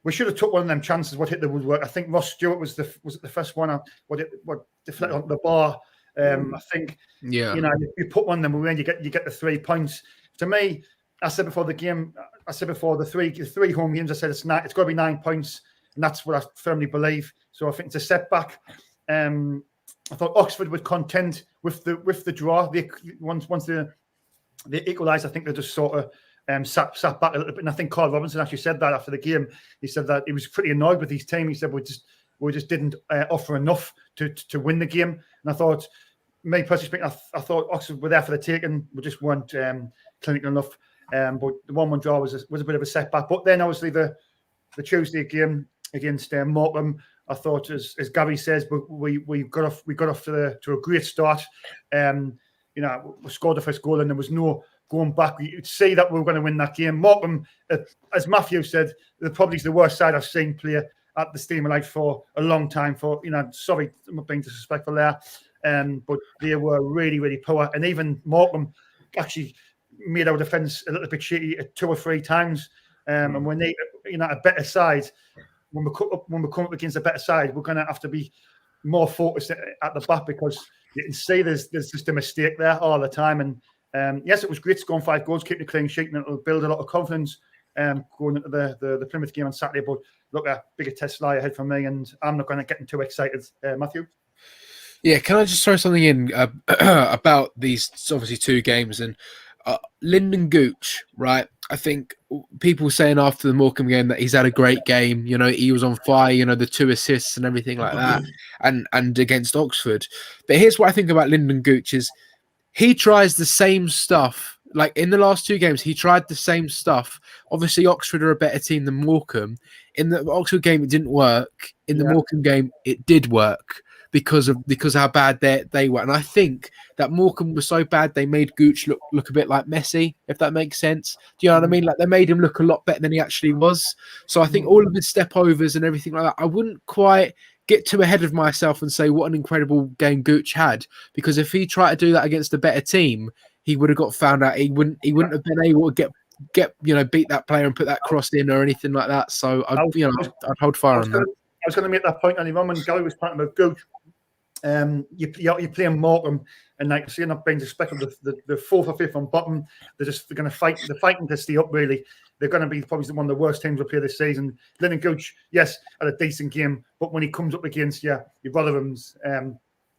We should have took one of them chances. What hit the woodwork? I think Ross Stewart was it the first one? What deflected on the bar? I think, you put one of them away, you get the 3 points. To me, I said before the game, the three home games, I said it's got to be 9 points, and that's what I firmly believe. So I think it's a setback. I thought Oxford would contend with the draw. Once they equalised, I think they just sort of sat back a little bit. And I think Carl Robinson actually said that after the game. He said that he was pretty annoyed with his team. He said we just didn't offer enough to win the game. And I thought, me personally speaking, I thought Oxford were there for the taking. We just weren't clinical enough. But the 1-1 draw was a bit of a setback. But then obviously the Tuesday game against Morecambe, I thought, as Gary says, but we got off to a great start. We scored the first goal and there was no going back. You'd see that we were going to win that game. Morecambe, as Matthew said, they're probably the worst side I've seen play at the Steam of Light for a long time. Sorry, I'm not being disrespectful there. But they were really, really poor. And even Morecambe actually made our defence a little bit shitty 2 or 3 times. And when they, a better side, when we come up against a better side, we're going to have to be more focused at the back, because you can see there's just a mistake there all the time. And yes, it was great scoring 5 goals, keeping a clean sheet, and it'll build a lot of confidence going into the Plymouth game on Saturday. But look, a bigger test lie ahead for me, and I'm not going to get too excited. Matthew? Yeah, can I just throw something in about these obviously 2 games? And Lyndon Gooch, right? I think people saying after the Morecambe game that he's had a great game. You know, he was on fire. You know, the 2 assists and everything like that, and against Oxford. But here's what I think about Lyndon Gooch is he tries the same stuff. Like in the last 2 games, he tried the same stuff. Obviously, Oxford are a better team than Morecambe. In the Oxford game, it didn't work. In the Morecambe game, it did work because of how bad they were. And I think that Morecambe was so bad they made Gooch look a bit like Messi, if that makes sense. Do you know what I mean? Like they made him look a lot better than he actually was. So I think all of his step overs and everything like that, I wouldn't quite get too ahead of myself and say what an incredible game Gooch had, because if he tried to do that against a better team, he would have got found out. He wouldn't have been able to get beat that player and put that cross in or anything like that. So I'd hold fire on that. I was going to make that point, and when Gary was talking about Gooch, you're playing Morecambe, and like so you're not being disrespectful. The 4th or 5th on bottom, they're going to fight. They're fighting to stay up. Really, they're going to be probably one of the worst teams up here this season. Lyndon Gooch, yes, had a decent game, but when he comes up against your Rotherhams,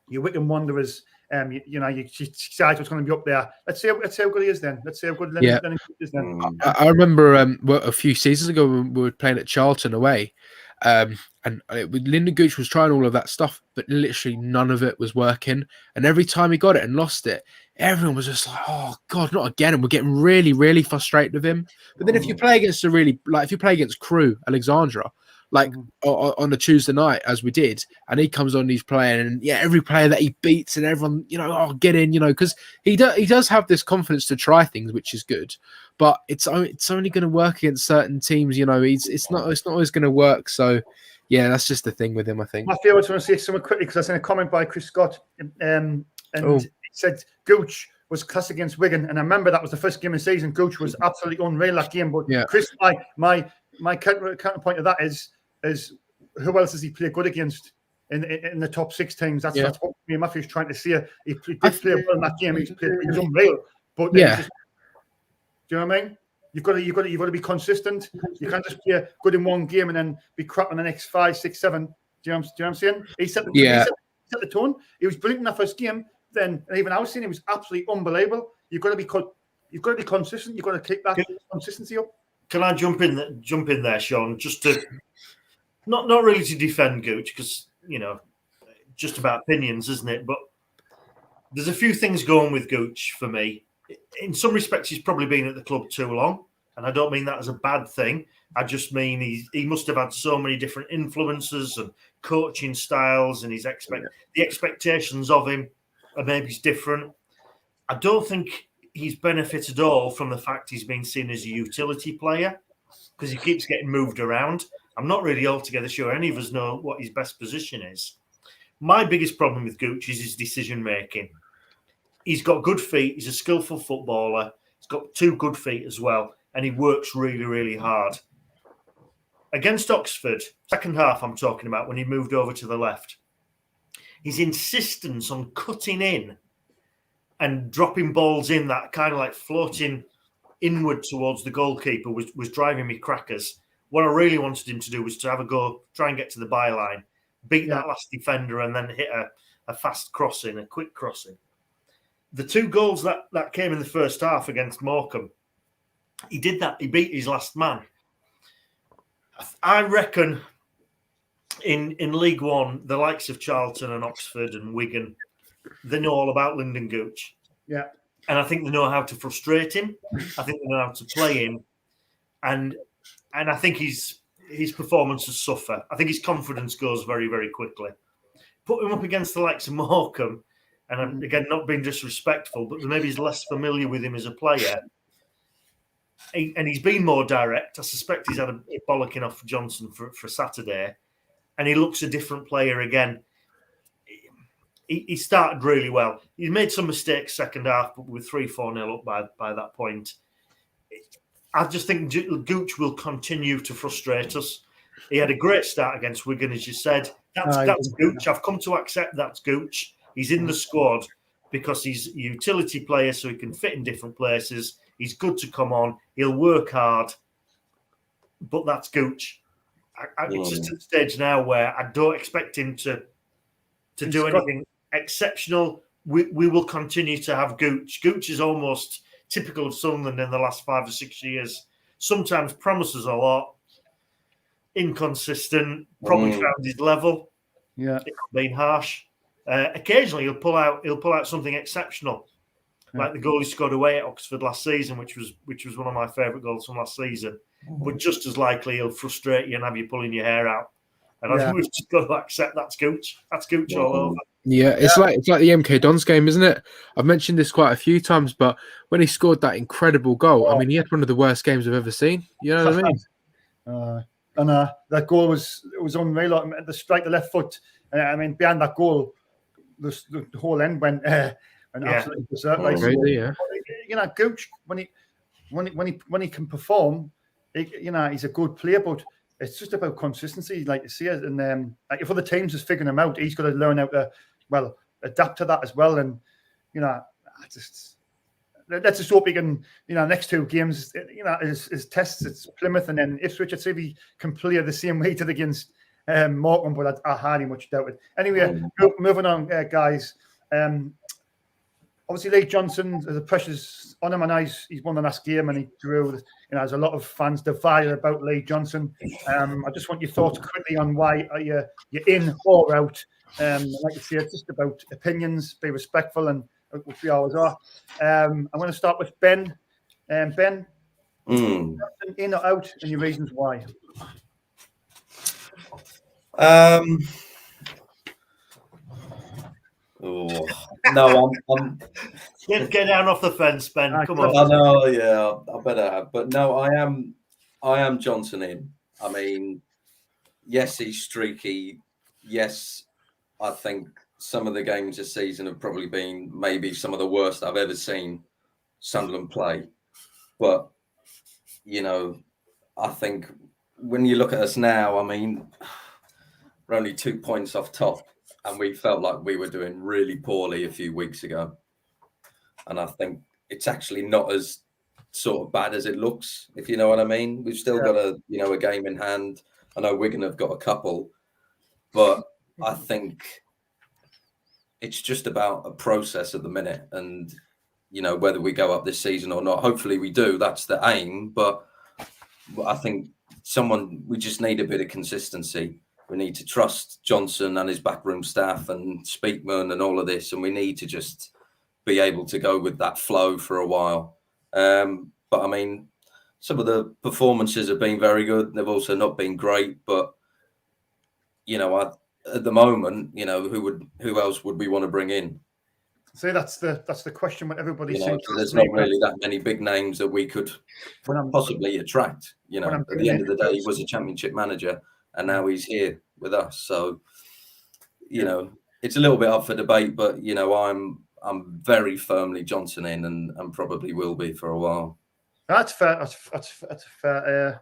your Wickham Wanderers, you decide what's going to be up there. Let's see how good he is then. Let's see how good Lyndon Gooch is then. I remember a few seasons ago when we were playing at Charlton away. Lyndon Gooch was trying all of that stuff, but literally none of it was working. And every time he got it and lost it, everyone was just like, "Oh God, not again!" And we're getting really, really frustrated with him. But then if you play against if you play against Crewe, Alexandra, like on a Tuesday night as we did, and he comes on, he's playing, and every player that he beats, and everyone, get in, because he does have this confidence to try things, which is good. But it's only going to work against certain teams. It's not always going to work. So, that's just the thing with him, I think. Matthew, I want to say something quickly because I seen a comment by Chris Scott, and he said Gooch was class against Wigan, and I remember that was the first game of the season. Gooch was absolutely unreal that game. But Chris, my counterpoint to that is who else has he played good against in the top 6 teams? That's what me and Matthew's trying to say. He did play well in that game. He was unreal. But do you know what I mean? You've got to be consistent. You can't just play good in one game and then be crap in the next 5, 6, 7. Do you know what I'm saying? He set the tone. He was brilliant in that first game. Then and even I was saying he was absolutely unbelievable. You've got to be consistent. You've got to keep that consistency up. Can I jump in there, Sean? Just to not really to defend Gooch, because just about opinions, isn't it? But there's a few things going with Gooch for me. In some respects, he's probably been at the club too long, and I don't mean that as a bad thing. I just mean he must have had so many different influences and coaching styles, and the expectations of him are maybe different. I don't think he's benefited all from the fact he's been seen as a utility player, because he keeps getting moved around. I'm not really altogether sure any of us know what his best position is. My biggest problem with Gooch is his decision making. He's got good feet. He's a skillful footballer. He's got 2 good feet as well, and he works really, really hard. Against Oxford, second half I'm talking about, when he moved over to the left, his insistence on cutting in and dropping balls in that kind of like floating inward towards the goalkeeper was driving me crackers. What I really wanted him to do was to have a go, try and get to the byline, beat that last defender, and then hit a fast crossing, a quick crossing. The 2 goals that came in the first half against Morecambe, he did that. He beat his last man. I reckon in League One, the likes of Charlton and Oxford and Wigan, they know all about Lyndon Gooch. Yeah. And I think they know how to frustrate him. I think they know how to play him. And I think his performances suffer. I think his confidence goes very, very quickly. Put him up against the likes of Morecambe, and I'm, again, not being disrespectful, but maybe he's less familiar with him as a player. And he's been more direct. I suspect he's had a bollocking off Johnson for Saturday. And he looks a different player again. He started really well. He made some mistakes second half, but with 3-4-0 up by that point. I just think Gooch will continue to frustrate us. He had a great start against Wigan, as you said. That's Gooch. I've come to accept that's Gooch. He's in the squad because he's a utility player, so he can fit in different places. He's good to come on. He'll work hard. But that's Gooch. It's just at the stage now where I don't expect him to do anything exceptional. We will continue to have Gooch. Gooch is almost typical of Sunderland in the last 5 or 6 years. Sometimes promises a lot, inconsistent, probably found his level. Yeah, Being harsh. Occasionally he'll pull out something exceptional, like the goal he scored away at Oxford last season, which was one of my favourite goals from last season. But just as likely he'll frustrate you and have you pulling your hair out. And I think we've just got to accept that's Gooch. That's Gooch all over. Yeah, it's like the MK Dons game, isn't it? I've mentioned this quite a few times, but when he scored that incredible goal, I mean, he had one of the worst games I've ever seen. You know what I mean? And that goal was unreal. The strike, the left foot. I mean, behind that goal, the whole end went absolutely berserk. You know, Gooch, when he can perform, he's a good player, but it's just about consistency, like you see it. And like if other teams is figuring him out, he's got to learn how to adapt to that as well. And let's just hope he can. Next 2 games, his tests, it's Plymouth and then Ipswich. Let's see if he can play the same way to against Morecambe, but I highly much doubt it. Anyway, moving on, guys. Obviously, Lee Johnson, the pressure's on him, and he's won the last game, and he drew. There's a lot of fans divided about Lee Johnson. I just want your thoughts quickly on why you're in or out. Like you say, it's just about opinions. Be respectful, and which we always are. I'm going to start with Ben. Ben, in or out, and your reasons why. No, I'm Get down off the fence, Ben. Come on. I know, yeah, I better have. But no, I am Johnson in. I mean, yes, he's streaky. Yes, I think some of the games this season have probably been maybe some of the worst I've ever seen Sunderland play. But, I think when you look at us now, I mean, we're only 2 points off top, and we felt like we were doing really poorly a few weeks ago. And I think it's actually not as sort of bad as it looks, if you know what I mean. We've still got a game in hand. I know Wigan have got a couple, but I think it's just about a process at the minute. And, whether we go up this season or not, hopefully we do. That's the aim. But I think we just need a bit of consistency. We need to trust Johnson and his backroom staff and Speakman and all of this. And we need to just be able to go with that flow for a while. But I mean, some of the performances have been very good. They've also not been great, but at the moment, who else would we want to bring in? See, that's the question. What everybody seems to there's not really that many big names that we could possibly attract. At the end of the day, he was a Championship manager, and now he's here with us. So, it's a little bit up for debate, but I'm very firmly Johnson in, and probably will be for a while. That's fair. That's fair.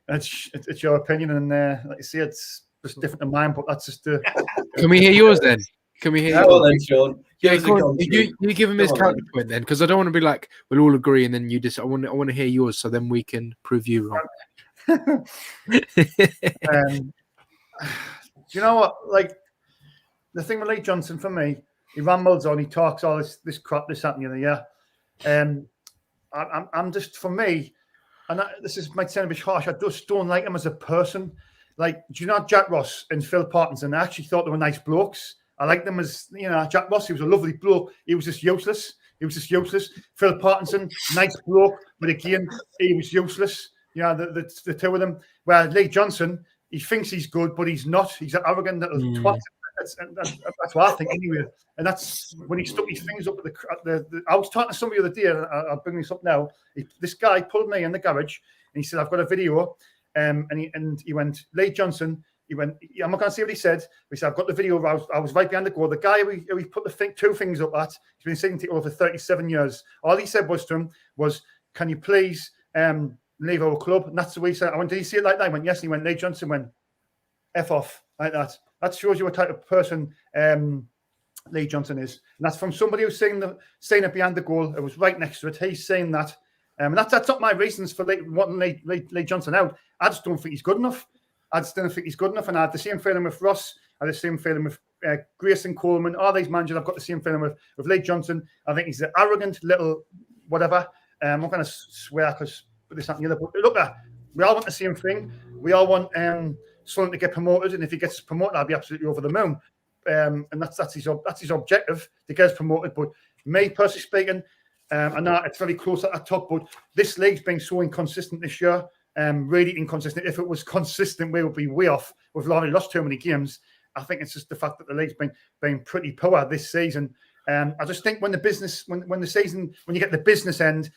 It's your opinion, and like you say, it's just different than mine. But that's just. Can we hear yours then? Can we hear yours then, Sean? Yeah, you give him his counterpoint then, because I don't want to be like we'll all agree, and then you just. I want to hear yours, so then we can prove you wrong. You know what? Like the thing with Lee Johnson for me. He rambles on. He talks all this crap, this, that, and the other. Yeah. I'm just, for me, and might sound a bit harsh. I just don't like him as a person. Like, do you know Jack Ross and Phil Parkinson? I actually thought they were nice blokes. I liked them as Jack Ross. He was a lovely bloke. He was just useless. Phil Parkinson, nice bloke, but again, he was useless. The two of them. Where Lee Johnson, he thinks he's good, but he's not. He's an arrogant little twat. That's what I think anyway, and that's when he stuck his fingers up at the. I was talking to somebody the other day, and I'll bring this up now. This guy pulled me in the garage, and he said, "I've got a video," and he went, "Lee Johnson." He went, "I'm not going to say what he said." He said, "I've got the video. I was right behind the goal. The guy we put the 2 fingers up at. He's been singing to over 37 years. All he said was to him was, 'Can you please leave our club?'" And that's the way he said. I went, "Did he see it like that?" He went, "Yes." And he went, Lee Johnson went, "F off," like that. That shows you what type of person Lee Johnson is. And that's from somebody who's saying it behind the goal. It was right next to it. He's saying that. And that's not my reasons for wanting Lee Johnson out. I just don't think he's good enough. And I had the same feeling with Ross. I had the same feeling with Grayson Coleman, all these managers, I've got the same feeling with Lee Johnson. I think he's an arrogant little whatever. I'm not going to swear because this, that, and the other. But look, we all want the same thing. We all want Sunderland to get promoted, and if he gets promoted, I'll be absolutely over the moon. And that's his objective, to get us promoted. But me personally speaking, I know it's very close at the top, but this league's been so inconsistent this year. Really inconsistent. If it was consistent, we would be way off. We've already lost too many games. I think it's just the fact that the league's been pretty poor this season. I just think when you get the business end,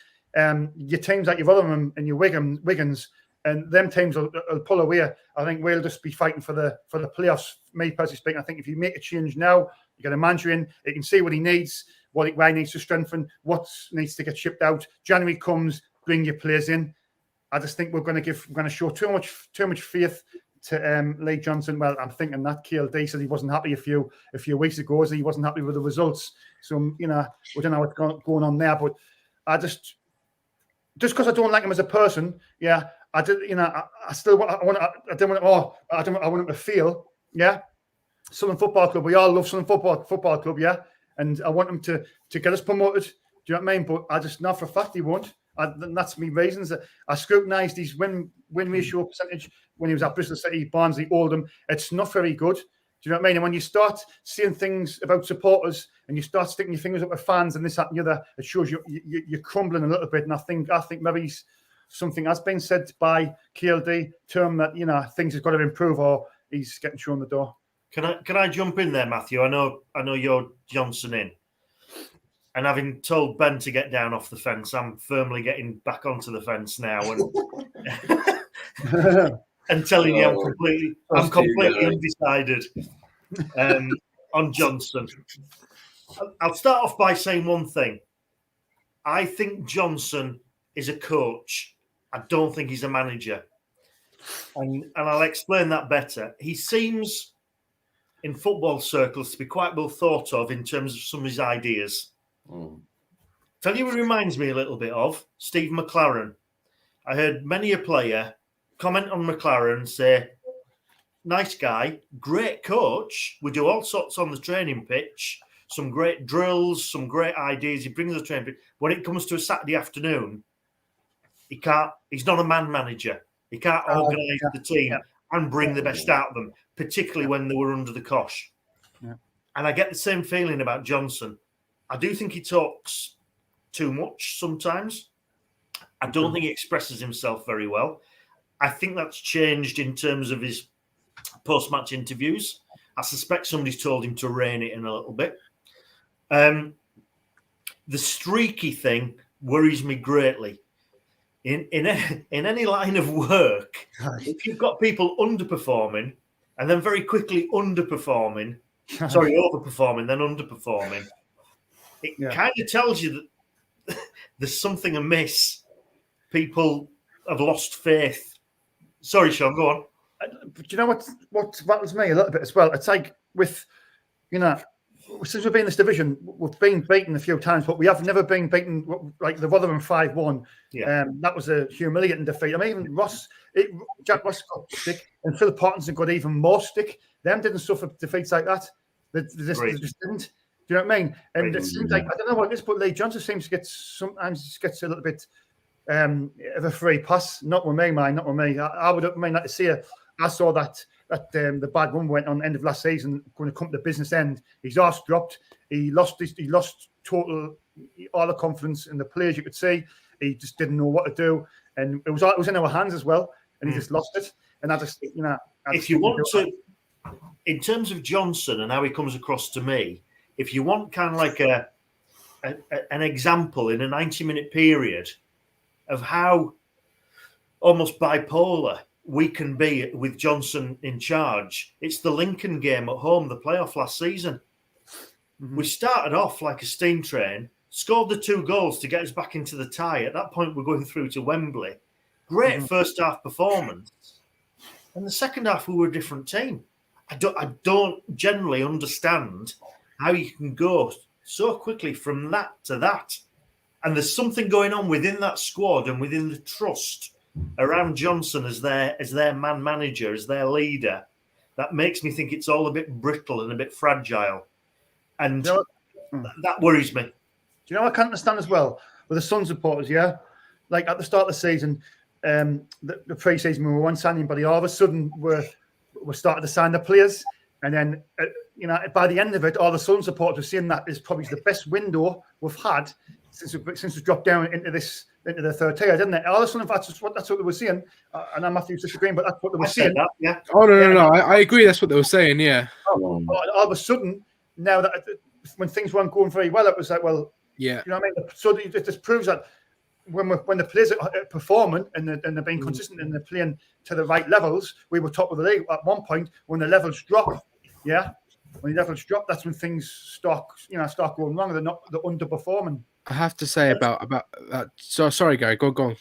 your teams like your Rotherham and your Wiggins and them teams will pull away. I think we'll just be fighting for the playoffs. Me personally speaking, I think if you make a change now, you get a manager in, he can see what he needs, where he needs to strengthen, what needs to get shipped out. January comes, bring your players in. I just think we're going to show too much faith to Lee Johnson. Well, I'm thinking that KLD said he wasn't happy a few weeks ago, so he wasn't happy with the results. So we don't know what's going on there. But I just because I don't like him as a person, yeah, I did. I want him to feel, yeah. Sunderland Football Club, we all love Sunderland Football Club, yeah, and I want him to get us promoted. Do you know what I mean? But I just know for a fact he won't. That's me reasons. I scrutinised his win ratio percentage when he was at Bristol City, Barnsley, Oldham. It's not very good. Do you know what I mean? And when you start seeing things about supporters and you start sticking your fingers up with fans and this, that, and the other, it shows you're crumbling a little bit. And I think maybe something has been said by KLD to him that things have got to improve, or he's getting shown the door. Can I jump in there, Matthew? I know you're Johnson in. And having told Ben to get down off the fence, I'm firmly getting back onto the fence now and telling you I'm completely undecided on Johnson. I'll start off by saying one thing. I think Johnson is a coach. I don't think he's a manager. And I'll explain that better. He seems in football circles to be quite well thought of in terms of some of his ideas. Tell you what reminds me a little bit of Steve McLaren. I heard many a player comment on McLaren, say, nice guy, great coach. We do all sorts on the training pitch, some great drills, some great ideas. He brings the training pitch. When it comes to a Saturday afternoon, he's not a man manager. He can't organise the team and bring the best out of them, particularly when they were under the cosh. Yeah. And I get the same feeling about Johnson. I do think he talks too much sometimes. I don't think he expresses himself very well. I think that's changed in terms of his post-match interviews. I suspect somebody's told him to rein it in a little bit. The streaky thing worries me greatly. In any line of work, if you've got people underperforming and then very quickly overperforming, then underperforming, it kind of tells you that there's something amiss. People have lost faith. Sorry, Sean, go on. But you know what rattles me a little bit as well? It's like with, since we've been in this division, we've been beaten a few times, but we have never been beaten like the Rotherham 5-1. Yeah. That was a humiliating defeat. I mean, even Jack Ross got stick, and Phil Parkinson got even more stick. Them didn't suffer defeats like that. They just didn't. Do you know what I mean? And it seems like, I don't know what it is, but Lee Johnson seems to sometimes gets a little bit of a free pass. Not with me, man. Not with me. I would like to see it. I saw that the bad run went on end of last season, going to come to the business end. His arse dropped. He lost total all the confidence in the players. You could see he just didn't know what to do, and it was in our hands as well, and he just lost it. And I just, if you want to, in terms of Johnson and how he comes across to me, if you want kind of like an example in a 90-minute period of how almost bipolar we can be with Johnson in charge, it's the Lincoln game at home, the playoff last season. Mm-hmm. We started off like a steam train, scored the 2 goals to get us back into the tie. At that point, we're going through to Wembley. Great first half performance. And the second half, we were a different team. I don't generally understand how you can go so quickly from that to that. And there's something going on within that squad and within the trust around Johnson as their man manager, as their leader, that makes me think it's all a bit brittle and a bit fragile. And You know that worries me. Do you know what I can't understand as well with the Sun supporters? Yeah, like at the start of the season, the pre-season we were one signing, but all of a sudden we're starting to sign the players, and then by the end of it, all the Sun supporters were saying that is probably the best window we've had since we dropped down into the third tier, didn't it? All of a sudden, that's what they were saying, and I'm Matthew's disagreeing, but that's what they were saying. That, yeah. Oh no, I agree. That's what they were saying. Yeah. All of a sudden, now that when things weren't going very well, it was like, well, yeah, you know what I mean. So it just proves that when the players are performing and they're being consistent and they're playing to the right levels, we were top of the league at one point. When the levels drop, when the levels drop, that's when things start going wrong. They're underperforming. I have to say about that. So sorry, Gary. Go on.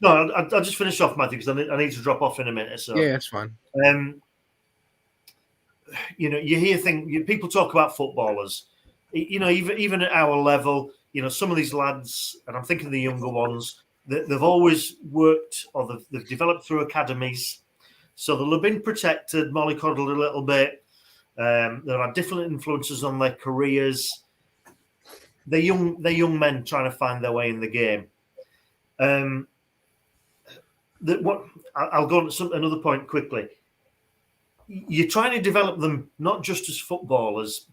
No, I'll just finish off, Matthew, because I need to drop off in a minute. So yeah, that's fine. You hear people talk about footballers. Even at our level, some of these lads, and I'm thinking the younger ones, they've always worked or they've developed through academies, so they'll have been protected, mollycoddled a little bit. They'll have different influences on their careers. They're young men trying to find their way in the game. I'll go on to another point quickly. You're trying to develop them not just as footballers,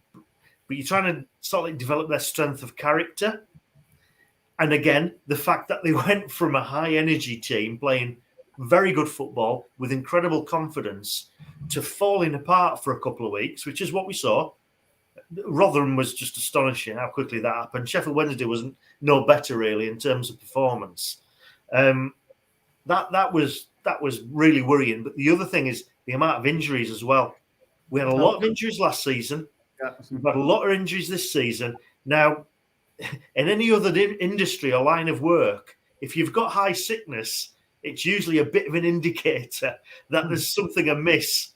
but you're trying to sort of develop their strength of character. And again, the fact that they went from a high energy team playing very good football with incredible confidence to falling apart for a couple of weeks, which is what we saw. Rotherham was just astonishing how quickly that happened. Sheffield Wednesday was no better really in terms of performance. That was really worrying. But the other thing is the amount of injuries as well. We had a lot of injuries last season. We've had a lot of injuries this season. Now, in any other industry or line of work, if you've got high sickness, it's usually a bit of an indicator that there's something amiss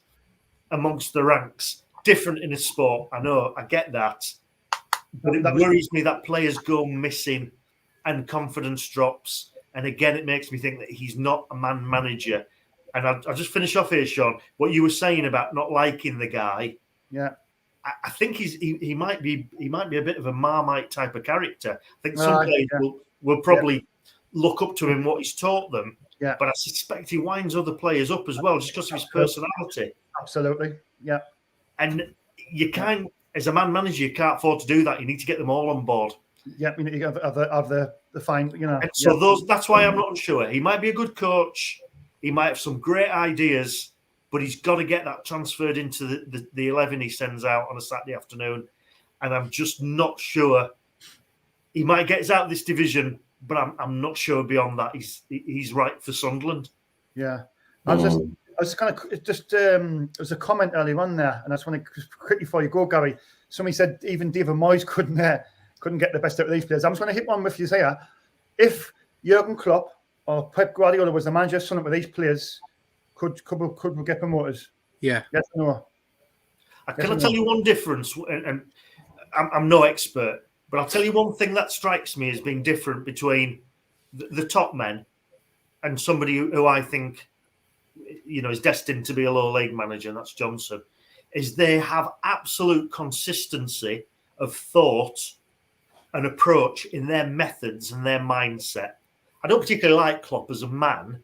amongst the ranks. Different in a sport, I know, I get that. But it worries me that players go missing and confidence drops. And again, it makes me think that he's not a man manager. And I'll just finish off here, Sean. What you were saying about not liking the guy. Yeah. I think he might be a bit of a Marmite type of character. I think some players will probably look up to him, what he's taught them. Yeah. But I suspect he winds other players up as well, just because of his personality. Absolutely. Yeah. And you can't, as a man manager, you can't afford to do that. You need to get them all on board. Yeah, you need to have the fine, And so that's why I'm not sure. He might be a good coach. He might have some great ideas, but he's got to get that transferred into the 11 he sends out on a Saturday afternoon. And I'm just not sure. He might get us out of this division, but I'm not sure beyond that he's right for Sunderland. Yeah. I was there was a comment earlier on there, and I just want to quickly before you go, Gary. Somebody said even David Moyes couldn't get the best out of these players. I'm just going to hit one with you here. If Jurgen Klopp or Pep Guardiola was the manager of with these players, could we get promoted? Yeah. Yes or no? Can I tell you one difference? And I'm no expert, but I'll tell you one thing that strikes me as being different between the top men and somebody who I think is destined to be a lower league manager, and that's Johnson, is they have absolute consistency of thought and approach in their methods and their mindset. I don't particularly like Klopp as a man,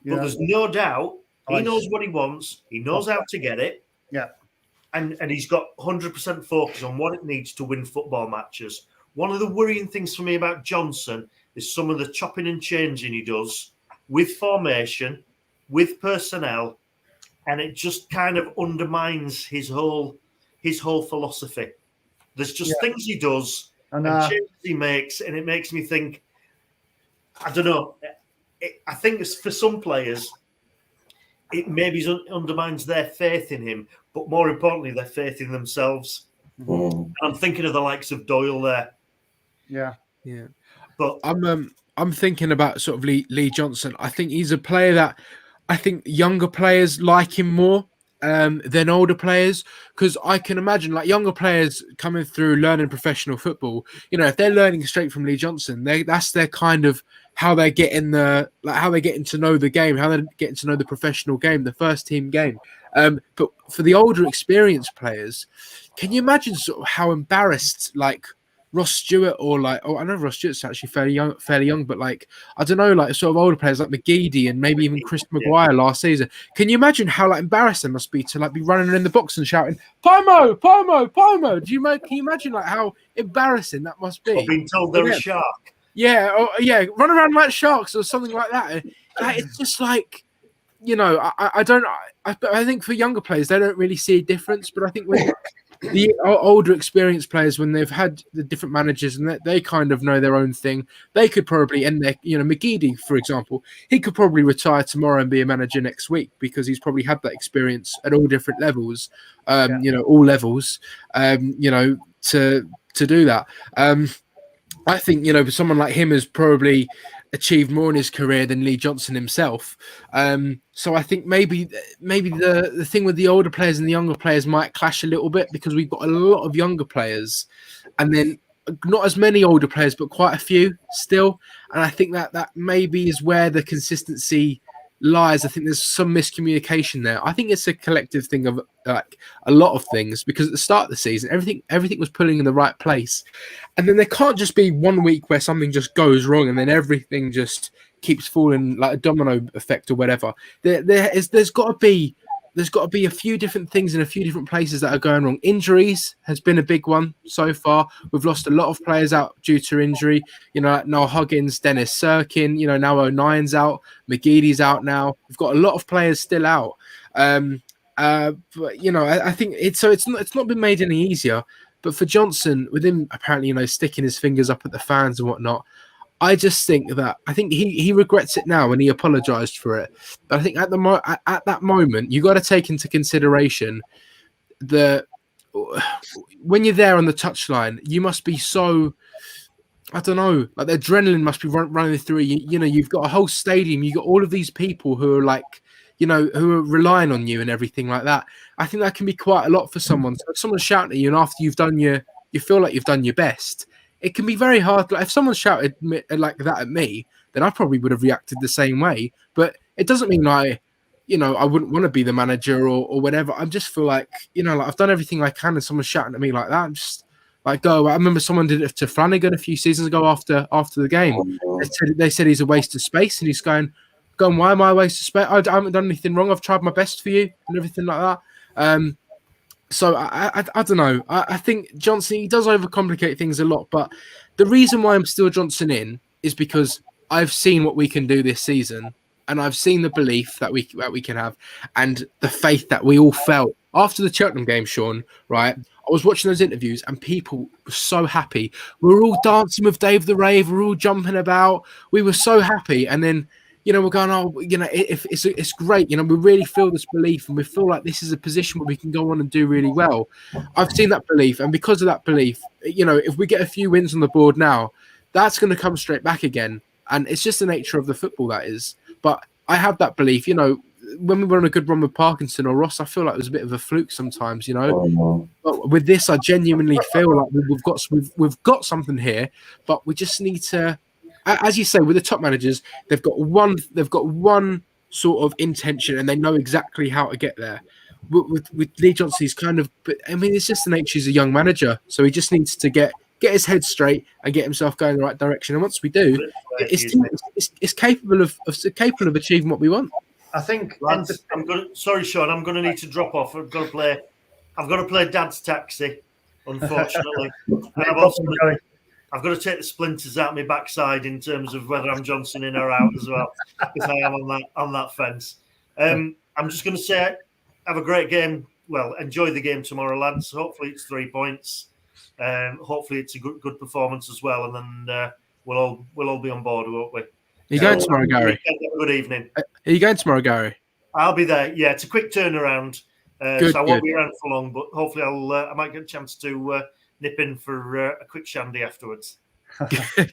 but there's no doubt he knows what he wants. He knows how to get it. Yeah. And he's got 100% focus on what it needs to win football matches. One of the worrying things for me about Johnson is some of the chopping and changing he does with formation, with personnel, and it just kind of undermines his whole philosophy. There's just things he does and changes he makes, and it makes me think, I don't know, I think it's for some players, it maybe undermines their faith in him, but more importantly, their faith in themselves. And I'm thinking of the likes of Doyle there. Yeah. Yeah. But I'm thinking about sort of Lee Johnson. I think he's a player that I think younger players like him more than older players, because I can imagine like younger players coming through learning professional football, if they're learning straight from Lee Johnson, that's their kind of how they're getting to know the game, how they're getting to know the professional game, the first team game. But for the older, experienced players, can you imagine sort of how embarrassed like Ross Stewart or like, I know Ross Stewart's actually fairly young, but like, I don't know, like sort of older players like McGeady and maybe even Chris Maguire last season. Can you imagine how like embarrassed they must be to like be running in the box and shouting, Pomo, Pomo, Pomo? Can you imagine like how embarrassing that must be? Or being told they're a shark. Yeah, run around like sharks or something like that. Like, it's just like, you know, I think for younger players, they don't really see a difference, but I think when the older experienced players, when they've had the different managers and they kind of know their own thing, they could probably end their, you know, McGeady, for example, he could probably retire tomorrow and be a manager next week because he's probably had that experience at all different levels, you know, all levels, you know, to do that. I think, you know, someone like him has probably achieved more in his career than Lee Johnson himself. So I think maybe the thing with the older players and the younger players might clash a little bit because we've got a lot of younger players and then not as many older players, but quite a few still. And I think that maybe is where the consistency lies. I think there's some miscommunication there. I think it's a collective thing of like a lot of things because at the start of the season, everything was pulling in the right place. And then there can't just be 1 week where something just goes wrong and then everything just keeps falling like a domino effect or whatever. There's got to be a few different things in a few different places that are going wrong. Injuries has been a big one so far. We've lost a lot of players out due to injury. You know, like Noel Huggins, Dennis Sirkin, you know, now O'Nien's out, McGeady's out now. We've got a lot of players still out. But you know, I think it's not been made any easier. But for Johnson, with him apparently, you know, sticking his fingers up at the fans and whatnot, I just think he regrets it now and he apologized for it. But I think at that moment, you got to take into consideration that when you're there on the touchline, you must be so, I don't know, like the adrenaline must be running through you. You know, you've got a whole stadium, you got all of these people who are like, you know, who are relying on you and everything like that. I think that can be quite a lot for someone. So if someone's shouting at you and after you've done you feel like you've done your best, it can be very hard. Like if someone shouted like that at me, then I probably would have reacted the same way. But it doesn't mean I wouldn't want to be the manager or whatever. I just feel like, you know, like I've done everything I can and someone's shouting at me like that. I'm just like, I remember someone did it to Flanagan a few seasons ago after the game. They said he's a waste of space and he's going, why am I a waste of space? I haven't done anything wrong. I've tried my best for you and everything like that. So I don't know. I think Johnson, he does overcomplicate things a lot, but the reason why I'm still Johnson in is because I've seen what we can do this season, and I've seen the belief that we can have, and the faith that we all felt after the Cheltenham game. Sean, right? I was watching those interviews, and people were so happy. We were all dancing with Dave the Rave. We were all jumping about. We were so happy, and then, you know, we're going, oh, you know, it's great. You know, we really feel this belief and we feel like this is a position where we can go on and do really well. I've seen that belief. And because of that belief, you know, if we get a few wins on the board now, that's going to come straight back again. And it's just the nature of the football, that is. But I have that belief, you know, when we were on a good run with Parkinson or Ross, I feel like it was a bit of a fluke sometimes, you know. But with this, I genuinely feel like we've got something here, but we just need to, as you say, with the top managers, they've got one sort of intention and they know exactly how to get there. With Lee Johnson, he's kind of, but I mean, it's just the nature he's a young manager, so he just needs to get his head straight and get himself going in the right direction. And once we do, it's capable of achieving what we want. I think. Sorry, Sean, I'm going to need to drop off. I've got to play Dad's Taxi, unfortunately. I've got to take the splinters out my backside in terms of whether I'm Johnson in or out as well, because I am on that fence. I'm just going to say, have a great game. Well, enjoy the game tomorrow, lads. Hopefully it's 3 points. Hopefully it's a good performance as well, and then we'll all be on board, won't we? Are you going tomorrow, Gary? Good evening. Are you going tomorrow, Gary? I'll be there. Yeah, it's a quick turnaround, so I won't be around for long. But hopefully, I might get a chance to nip in for a quick shandy afterwards.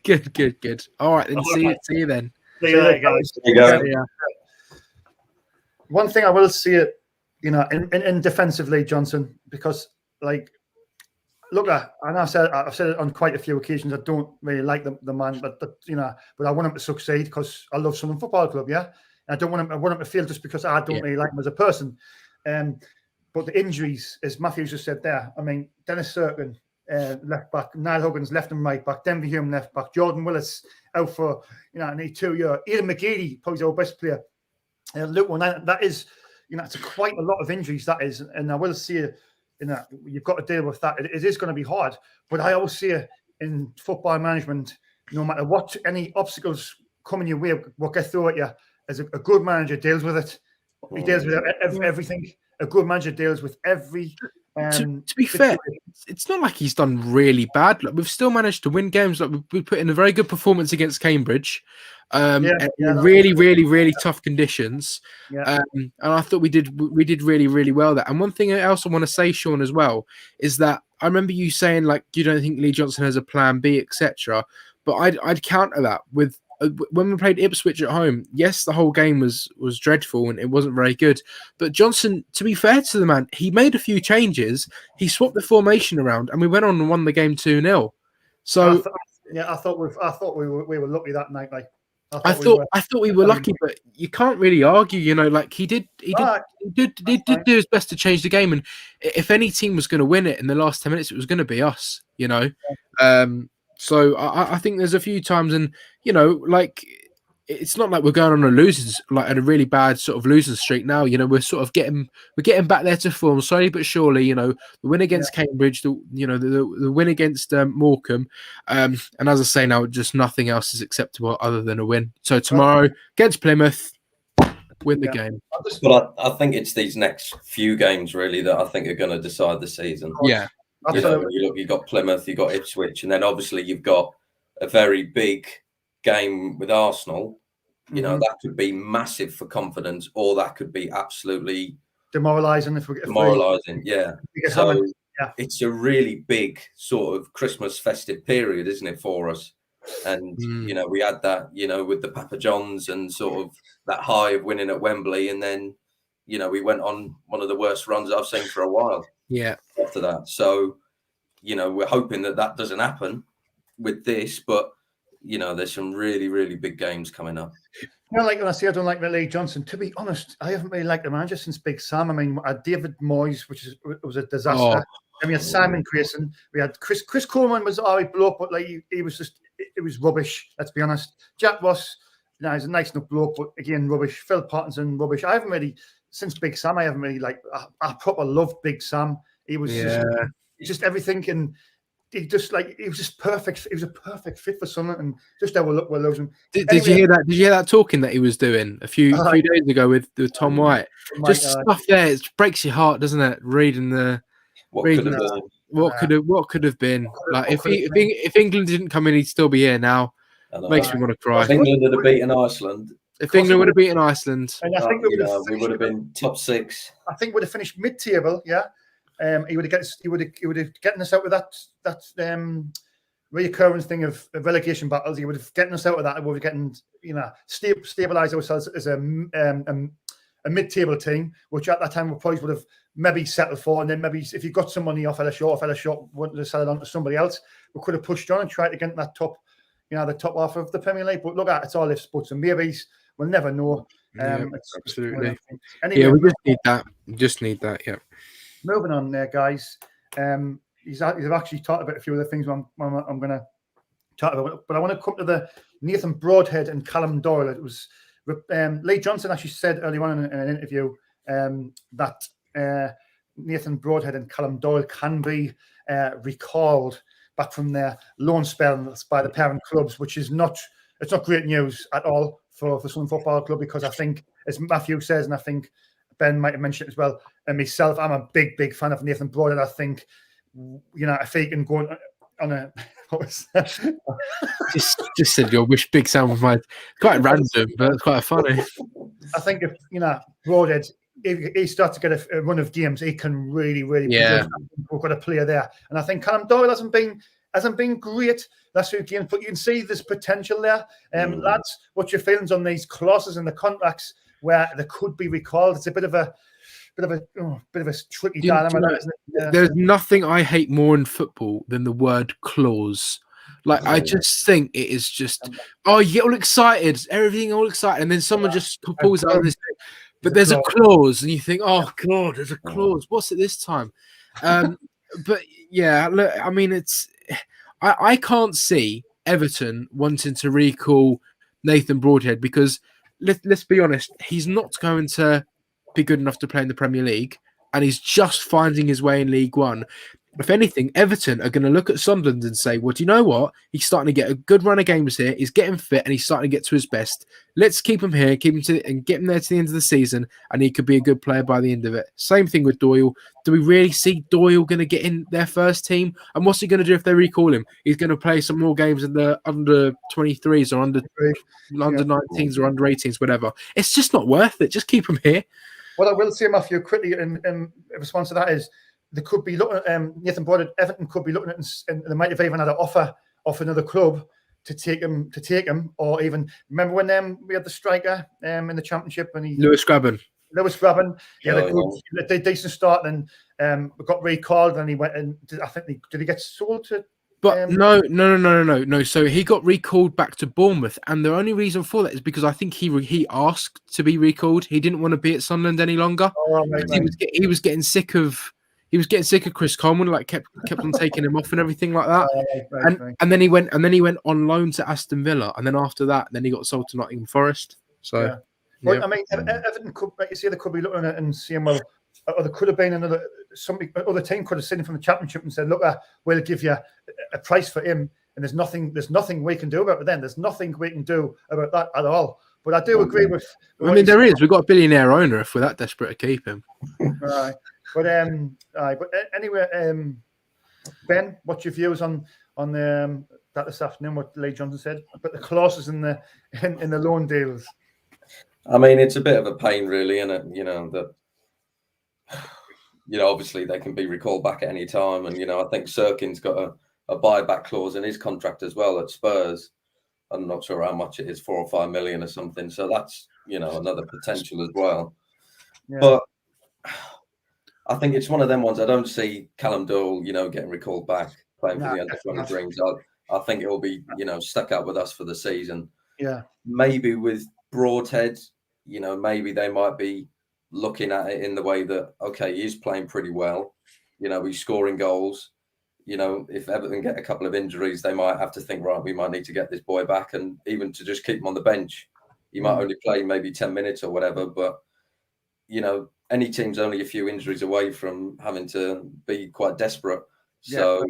Good. All right, then. See you then. See you later, guys. Yeah. One thing I will see it, you know, in defensively, Johnson, because like, look, and I've said it on quite a few occasions. I don't really like the man, but I want him to succeed because I love Sunderland Football Club. Yeah, and I want him to fail just because I don't really like him as a person. But the injuries, as Matthews just said there, I mean, Dennis Serkin, left back, Niall Huggins, left and right back, Denver Hume, left back, Jordan Willis out for, nearly 2 years. Ian McGeady, probably our best player. Luke, that is, it's quite a lot of injuries, that is. And I will see, you've got to deal with that. It is going to be hard. But I always see in football management, no matter what, any obstacles coming your way, what get through at you, as a good manager deals with it. He deals with everything. A good manager deals with every. To be fair, it's not like he's done really bad. Like, we've still managed to win games. Like, we put in a very good performance against Cambridge, in really, really, really tough conditions. Yeah. And I thought we did really, really well there. And one thing I also want to say, Sean, as well, is that I remember you saying like you don't think Lee Johnson has a plan B, etc. But I'd counter that with. When we played Ipswich at home, yes, the whole game was dreadful and it wasn't very good. But Johnson, to be fair to the man, he made a few changes. He swapped the formation around, and we went on and won the game 2-0. So I thought we were lucky that night. Like I thought we were lucky, but you can't really argue. Like he did do his best to change the game. And if any team was going to win it in the last 10 minutes, it was going to be us. So I think there's a few times, and like it's not like we're going on a a really bad sort of losing streak now. We're sort of getting back there to form slowly but surely. The win against Cambridge, the win against Morecambe, and as I say now, just nothing else is acceptable other than a win. So tomorrow against Plymouth, win the game. But I think it's these next few games really that I think are going to decide the season. Yeah. You've got Plymouth, you've got Ipswich, and then obviously you've got a very big game with Arsenal. That could be massive for confidence, or that could be absolutely demoralising Yeah. So it's a really big sort of Christmas festive period, isn't it, for us? And we had that, with the Papa Johns and sort of that high of winning at Wembley, and then we went on one of the worst runs I've seen for a while. Yeah. After that, so we're hoping that doesn't happen with this, but there's some really, really big games coming up. Like when I say I don't like Lee Johnson, to be honest, I haven't really liked the manager since Big Sam. I mean, David Moyes, which was a disaster. And we had Simon Grayson. We had Chris Coleman was all right bloke, but like he was just it was rubbish. Let's be honest. Jack Ross, he's a nice enough bloke, but again rubbish. Phil Parkinson, rubbish. I haven't really since Big Sam. I haven't really I proper loved Big Sam. He was just everything, and he was just perfect. He was a perfect fit for Sunderland, and just how we're losing. Did you hear that? Did you hear that talking that he was doing a few days ago with Tom White? Stuff there. It breaks your heart, doesn't it? Reading what could have been. Like if England didn't come in, he'd still be here now. Makes me want to cry. If England had beaten Iceland. If England would have beaten Iceland, and I think we would have been top 6. I think we'd have finished mid-table. Yeah. He would have gotten us out of that reoccurrence thing of relegation battles. He would have gotten us out of that, and we were getting stabilize ourselves as a mid-table team, which at that time we probably would have maybe settled for, and then maybe if you got some money off short, wanted to sell it on to somebody else, we could have pushed on and tried to get that top, the top half of the Premier League. But look, it's all ifs, buts, and maybes. We'll never know. Absolutely. Anyway, we just need that. Yeah. Moving on there, guys. He's actually talked about a few of the things I'm going to talk about, but I want to come to the Nathan Broadhead and Callum Doyle. It was Lee Johnson actually said earlier on in an interview that Nathan Broadhead and Callum Doyle can be recalled back from their loan spells by the parent clubs, which is not great news at all for Sunderland Football Club, because I think, as Matthew says, and I think Ben might have mentioned it as well, and myself, I'm a big fan of Nathan Broadhead. I think, if he can go on a what was that? just said your wish Big Sam was mine. Quite random, but it's quite funny. I think if Broadhead, if he starts to get a run of games, he can really we've got a player there. And I think Callum Doyle hasn't been great last few games, but you can see there's potential there. Lads, what's your feelings on these clauses in the contracts where they could be recalled? It's a bit of a tricky dilemma, isn't it? Yeah. There's nothing I hate more in football than the word clause. Like, I just think it is just, you get all excited, everything all excited, and then someone just pulls out of this. but there's a clause, and you think, oh God, there's a clause. What's it this time? But yeah, look, I mean, I can't see Everton wanting to recall Nathan Broadhead because let's be honest, he's not going to be good enough to play in the Premier League, and he's just finding his way in League One. If anything, Everton are going to look at Sunderland and say, well, do you know what? He's starting to get a good run of games here. He's getting fit and he's starting to get to his best. Let's keep him here, and get him there to the end of the season, and he could be a good player by the end of it. Same thing with Doyle. Do we really see Doyle going to get in their first team? And what's he going to do if they recall him? He's going to play some more games in the under 23s or under 19s or under 18s, whatever. It's just not worth it. Just keep him here. What I will say, Matthew, quickly in response to that is, they could be looking at Nathan Broadhead. Everton could be looking at, and they might have even had an offer off another club to take him, or even remember when we had the striker in the Championship and Lewis Grabban. He had a decent start, and got recalled, and he went and did he get sold to? But no. So he got recalled back to Bournemouth, and the only reason for that is because I think he asked to be recalled. He didn't want to be at Sunderland any longer. He was getting sick of. He was getting sick of Chris Coleman, like kept on taking him off and everything like that. And then he went on loan to Aston Villa, and then after that, he got sold to Nottingham Forest. So, yeah. Well, I mean, Everton could, like you say, they could be looking at it and saying, well, or there could have been other team could have seen him from the Championship and said, look, we'll give you a price for him, and there's nothing we can do about it. Then there's nothing we can do about that at all. But I do agree with. I mean, there is. We've got a billionaire owner if we're that desperate to keep him. Right. But anyway, Ben, what's your views on that this afternoon? What Lee Johnson said about the clauses in the loan deals? I mean, it's a bit of a pain, really, isn't it? You know that. Obviously they can be recalled back at any time, and I think Sirkin's got a buyback clause in his contract as well at Spurs. I'm not sure how much it is, 4 or 5 million or something. So that's another potential as well. Yeah. But I think it's one of them ones. I don't see Callum Doyle, getting recalled back playing for the under-23s. I think it'll be, stuck out with us for the season. Yeah. Maybe with Broadhead, maybe they might be looking at it in the way that, okay, he's playing pretty well. He's scoring goals. If Everton get a couple of injuries, they might have to think, right, we might need to get this boy back, and even to just keep him on the bench. He might only play maybe 10 minutes or whatever, but, any team's only a few injuries away from having to be quite desperate. So,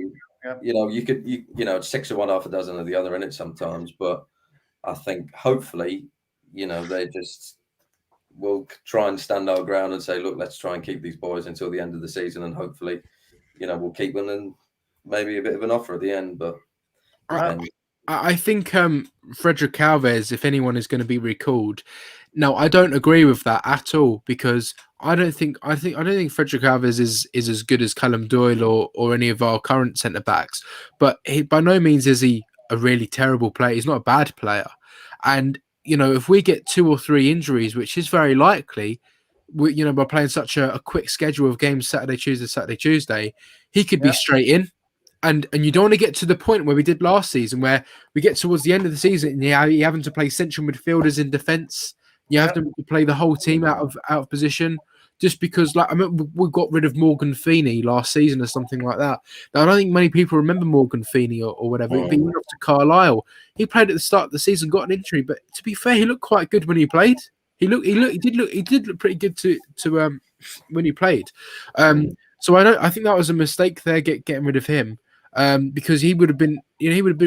you could, it's 6 of one, half a dozen of the other in it sometimes. But I think hopefully, they just will try and stand our ground and say, look, let's try and keep these boys until the end of the season. And hopefully, we'll keep them and maybe a bit of an offer at the end. But I think Frederick Alves, if anyone is going to be recalled. Now, I don't agree with that at all, because I don't think Frederick Alves is as good as Callum Doyle or any of our current centre backs. But by no means is he a really terrible player. He's not a bad player. And if we get 2 or 3 injuries, which is very likely, by playing such a quick schedule of games Saturday, Tuesday, he could be straight in. And you don't want to get to the point where we did last season, where we get towards the end of the season and you're having to play central midfielders in defence. You have to play the whole team out of position, just because, we got rid of Morgan Feeney last season or something like that. Now, I don't think many people remember Morgan Feeney or whatever. But he went off to Carlisle. He played at the start of the season, got an injury, but to be fair, he looked quite good when he played. He did look pretty good to when he played. So I think that was a mistake there, getting rid of him. Because he would have been,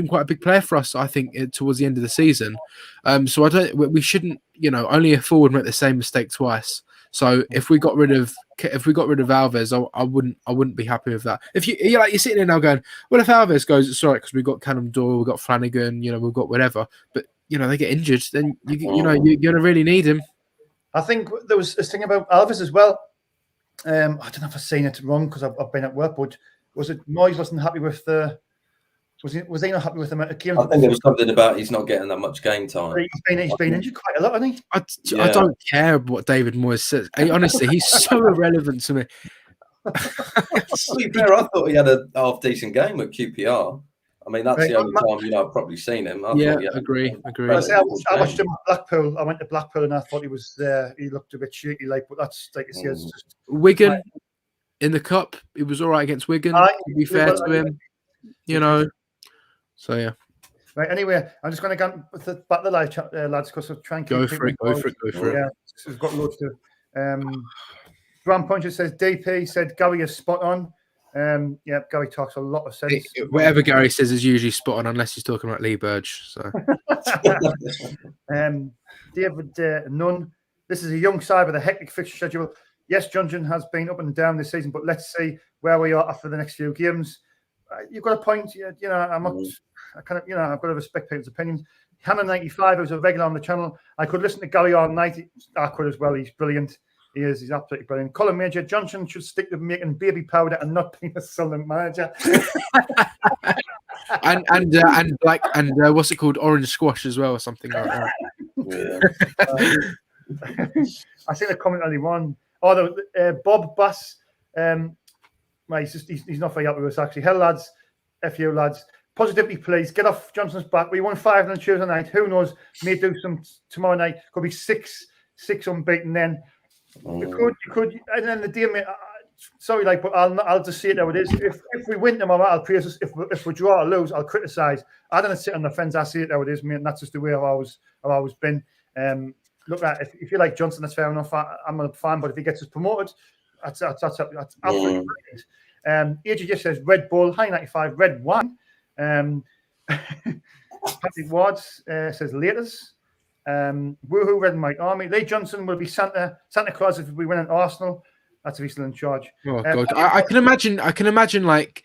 quite a big player for us, I think, towards the end of the season. So we shouldn't, only a forward make the same mistake twice. So if we got rid of Alves, I wouldn't be happy with that. If you're sitting there now going, well, if Alves goes, it's all right because we've got Callum Doyle, we've got Flanagan, we've got whatever. But they get injured, then you're gonna really need him. I think there was this thing about Alves as well. I don't know if I've seen it wrong because I've been at work, but was it Moyes wasn't happy with the? Was he not happy with the amount of games? I think there was something about he's not getting that much game time. He's been injured quite a lot, hasn't he? I don't care what David Moyes says. Honestly, he's so irrelevant to me. To be fair, I thought he had a half decent game at QPR. I mean, that's the only time I've probably seen him. Agree. I watched him at Blackpool. I went to Blackpool and I thought he was there. He looked a bit shaky, but that's like I say, it's just Wigan in the cup. He was all right against Wigan. To be fair to him, So yeah. Right. Anyway, I'm just going to go back to the live chat, lads, because I'll try and keep go for it. Yeah, we've got loads to. Bram Puncher says DP said Gary is spot on. Gary talks a lot of sense. Whatever Gary says is usually spot on, unless he's talking about Lee Burge. So, David Nunn. This is a young side with a hectic fixture schedule. Yes, Johnson has been up and down this season, but let's see where we are after the next few games. You've got a point. I'm not. I've got to respect people's opinions. Hannah 95, who's a regular on the channel. I could listen to Gary all night. I could as well. He's brilliant. He is. He's absolutely brilliant. Colin Major, Johnson should stick to making baby powder and not being a Sunderland manager. and what's it called? Orange squash as well, or something like that. I think the comment only one. Oh, Bob Bass. He's not very happy with us actually. Hell, lads, FU lads. Positively, please get off Johnson's back. We won 5 on Tuesday night. Who knows? May do some tomorrow night. Could be six unbeaten then. You could, and then the day, mate, sorry, but I'll just see it how it is. If we win tomorrow, I'll praise us. If we draw or lose, I'll criticise. I don't sit on the fence. I see it how it is, mate, and that's just the way I've always been. Look, if you like Johnson, that's fair enough. I'm a fan, but if he gets us promoted, that's absolutely brilliant. AJ just says Red Bull, high 95, red wine. Patrick Wards says laters. Woohoo, Red and White Army. Lee Johnson will be Santa Claus if we win at Arsenal. That's if he's still in charge. Oh God, I can imagine like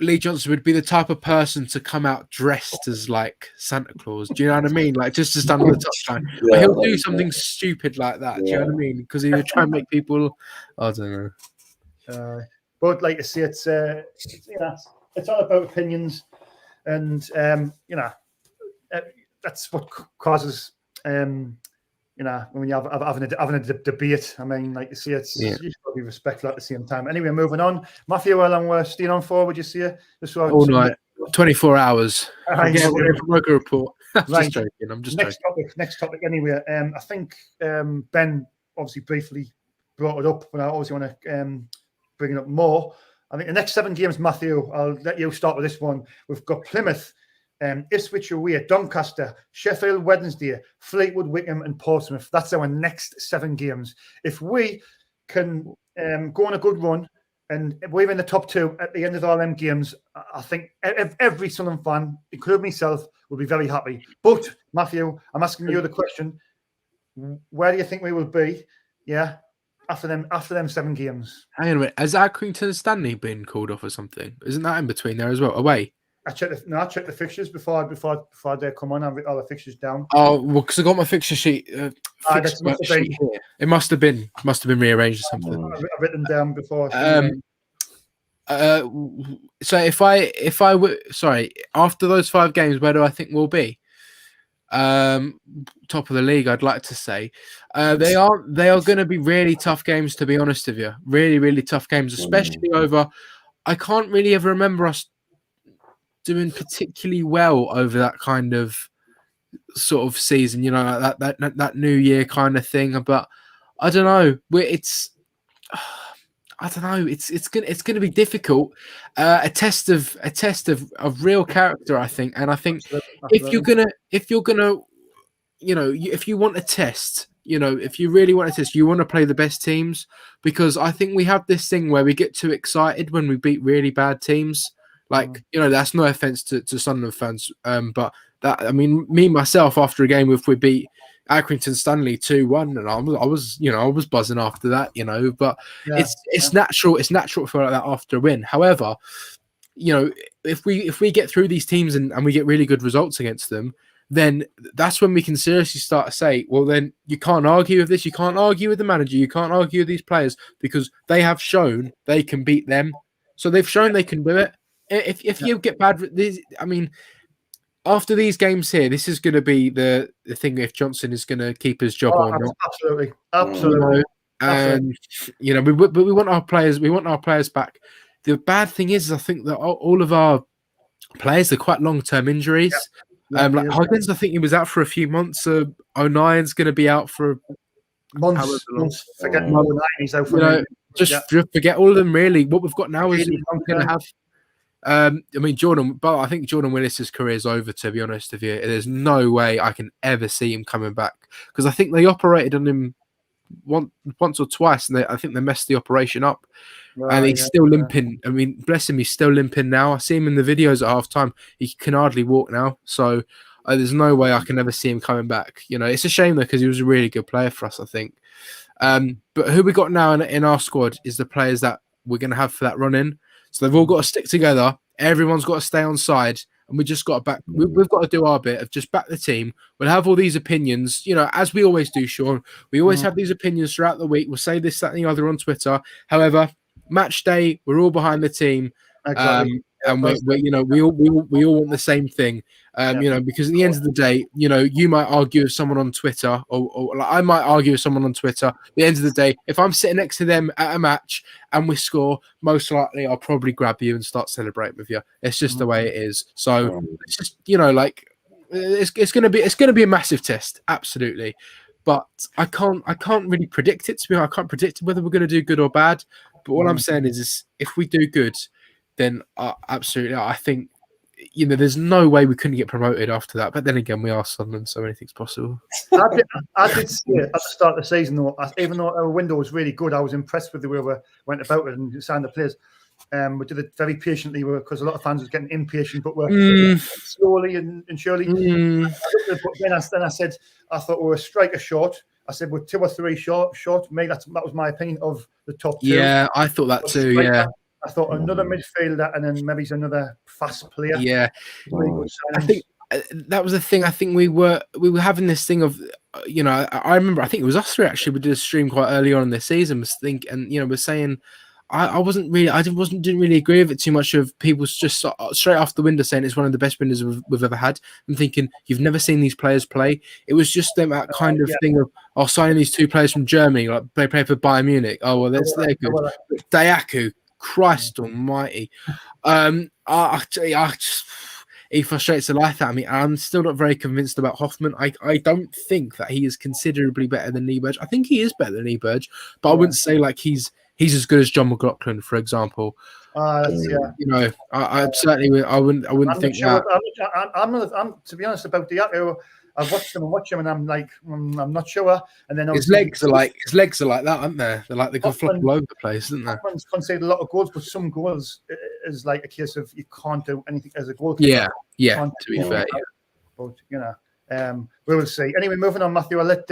Lee Johnson would be the type of person to come out dressed as like Santa Claus. Do you know what I mean? Like just stand on the touchline. He'll do something stupid like that. Do you know what I mean? Because he would try and make people. I don't know. But like I say, it's all about opinions, and that's what causes when you're having a debate. I mean, like you see, you've got to be respectful at the same time. Anyway, moving on. Matthew, how long we're staying on for? Would you say? All night, 24 hours. Worker report. Right. I'm just joking. Next topic. Anyway, I think Ben obviously briefly brought it up, but I obviously want to bring it up more. I think the next 7 games, Matthew, I'll let you start with this one. We've got Plymouth, Ipswich away, Doncaster, Sheffield Wednesday, Fleetwood, Wickham, and Portsmouth. That's our next 7 games. If we can go on a good run and we're in the top 2 at the end of all them games, I think every Sunderland fan, including myself, will be very happy. But, Matthew, I'm asking you the question. Where do you think we will be? Yeah. After them 7 games. Hang on a minute. Has Accrington Stanley been called off or something? Isn't that in between there as well? Away? I checked the fixtures before they come on. I written all the fixtures down. Oh, well, because I got my fixture sheet. It must have been rearranged or something. I've written them down before. So if I were after those 5 games, where do I think we'll be? Top of the league, I'd like to say. They are going to be really tough games, to be honest with you. Really, really tough games, especially over. I can't really ever remember us doing particularly well over that kind of sort of season, that New Year kind of thing. But I don't know. It's going to be difficult. A test of real character, I think. And I think if you're gonna, if you want a test, if you really want a test, you want to play the best teams, because I think we have this thing where we get too excited when we beat really bad teams. Like, that's no offense to Sunderland fans, but that, I mean, me myself, after a game, if we beat Accrington Stanley 2-1, and I was buzzing after that, but it's natural to feel like that after a win. However, if we get through these teams and we get really good results against them, then that's when we can seriously start to say, well, then you can't argue with this, you can't argue with the manager, you can't argue with these players, because they have shown they can beat them. So they've shown they can do it. If you get bad, I mean, after these games here, this is going to be the thing if Johnson is going to keep his job on. Absolutely. And we want our players. We want our players back. The bad thing is, I think that all of our players. They're quite long-term injuries. Like Huggins, I think he was out for a few months. O'Nien's going to be out for months. Forget O'Nien, he's out for just forget all of them. Really, what we've got now is we're going to have. I mean, I think Jordan Willis's career is over, to be honest with you. There's no way I can ever see him coming back, because I think they operated on him once or twice, and I think they messed the operation up. And he's still limping. I mean, bless him, he's still limping now. I see him in the videos at half time. He can hardly walk now. So there's no way I can ever see him coming back. It's a shame, though, because he was a really good player for us, I think. But who we got now in our squad is the players that we're going to have for that run-in. So they've all got to stick together. Everyone's got to stay on side. And we just got to back. We've got to do our bit of just back the team. We'll have all these opinions, as we always do, Sean. We always have these opinions throughout the week. We'll say this, that, and the other on Twitter. However, match day, we're all behind the team. Exactly. And we all want the same thing. Because at the end of the day, you might argue with someone on Twitter, or like I might argue with someone on Twitter. At the end of the day, if I'm sitting next to them at a match and we score, most likely I'll probably grab you and start celebrating with you. It's just the way it is. So it's just it's gonna be a massive test, absolutely. But I can't really predict it. I can't predict whether we're going to do good or bad. But what I'm saying is if we do good, then absolutely, I think there's no way we couldn't get promoted after that. But then again, we are Sunderland, so anything's possible. I did see it at the start of the season, though. Even though our window was really good, I was impressed with the way we went about it and signed the players. We did it very patiently because a lot of fans was getting impatient, but we're slowly and surely. But then I said, I thought we were a striker short. I said we're 2 or 3 short. Me, that was my opinion of the top 2. Yeah, I thought that too. Yeah. I thought another midfielder and then maybe another fast player. Yeah, I think that was the thing. I think we were having this thing of, I remember. I think it was us 3 actually. We did a stream quite early on in this season. We're saying I didn't really agree with it too much. Of people just straight off the window saying it's one of the best windows we've ever had. I'm thinking you've never seen these players play. It was just that kind of thing of signing these 2 players from Germany, like they play for Bayern Munich. Oh well, they're good. Dayaku. Christ almighty. He frustrates the life out of me. I'm still not very convinced about Hoffman. I don't think that he is considerably better than Nieberg. I think he is better than Nieberg, but I wouldn't say like he's as good as John McLaughlin, for example. I certainly I wouldn't think sure. that. I'm to be honest about Dayaku. I've watched him, and I'm like, I'm not sure. And then his legs are like that, aren't they? They're like they go flop all over the place, isn't they? Hoffman's conceded a lot of goals, but some goals is like a case of you can't do anything as a goalkeeper. Yeah. To be fair, but we will see. Anyway, moving on, Matthew. I'll let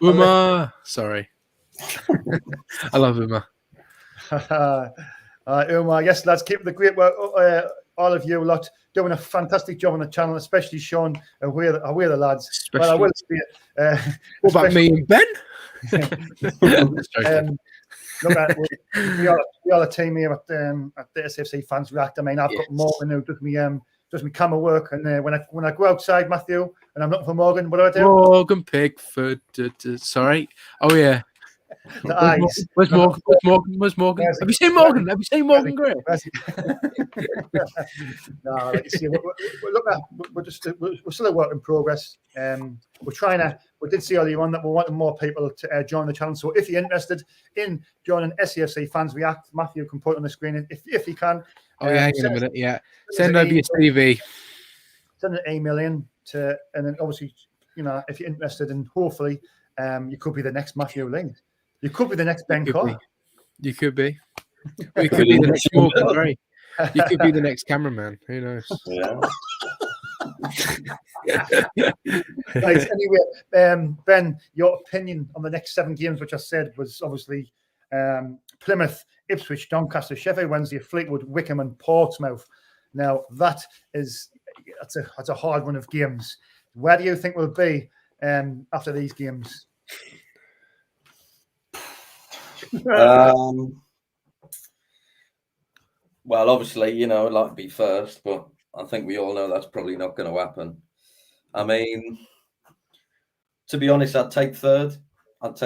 Uma. Sorry, I love Uma. Uma, yes, lads, keep the great work. All of you lot doing a fantastic job on the channel, especially Sean. We're the lads. But I will say, what about me and Ben? We are a team here at the SFC Fans React. I mean, I've got Morgan who does me camera work, and when I go outside, Matthew, and I'm looking for Morgan, what do I do? Morgan Pickford. Sorry. Oh yeah. Where's Morgan? Have you seen Morgan? Have you seen Morgan Gray? No, like you see, we're still a work in progress. We're trying to. We did see earlier on that we're wanting more people to join the channel. So if you're interested in joining SCFC Fans React, Matthew can put it on the screen if you can. Oh yeah, hang on a minute. Yeah, send over your CV. Send an email in and then obviously, if you're interested, and hopefully, you could be the next Matthew Ling. You could be the next Ben Carr. You could be. We could be the next Morgan Gray. You could be the next cameraman. Who knows? Yeah. Right. Anyway, Ben, your opinion on the next 7 games, which I said was obviously Plymouth, Ipswich, Doncaster, Sheffield Wednesday, Fleetwood, Wickham, and Portsmouth. Now that's a hard run of games. Where do you think we'll be after these games? Well, obviously, I'd like to be first, but I think we all know that's probably not going to happen. I mean, to be honest, I'd take third. At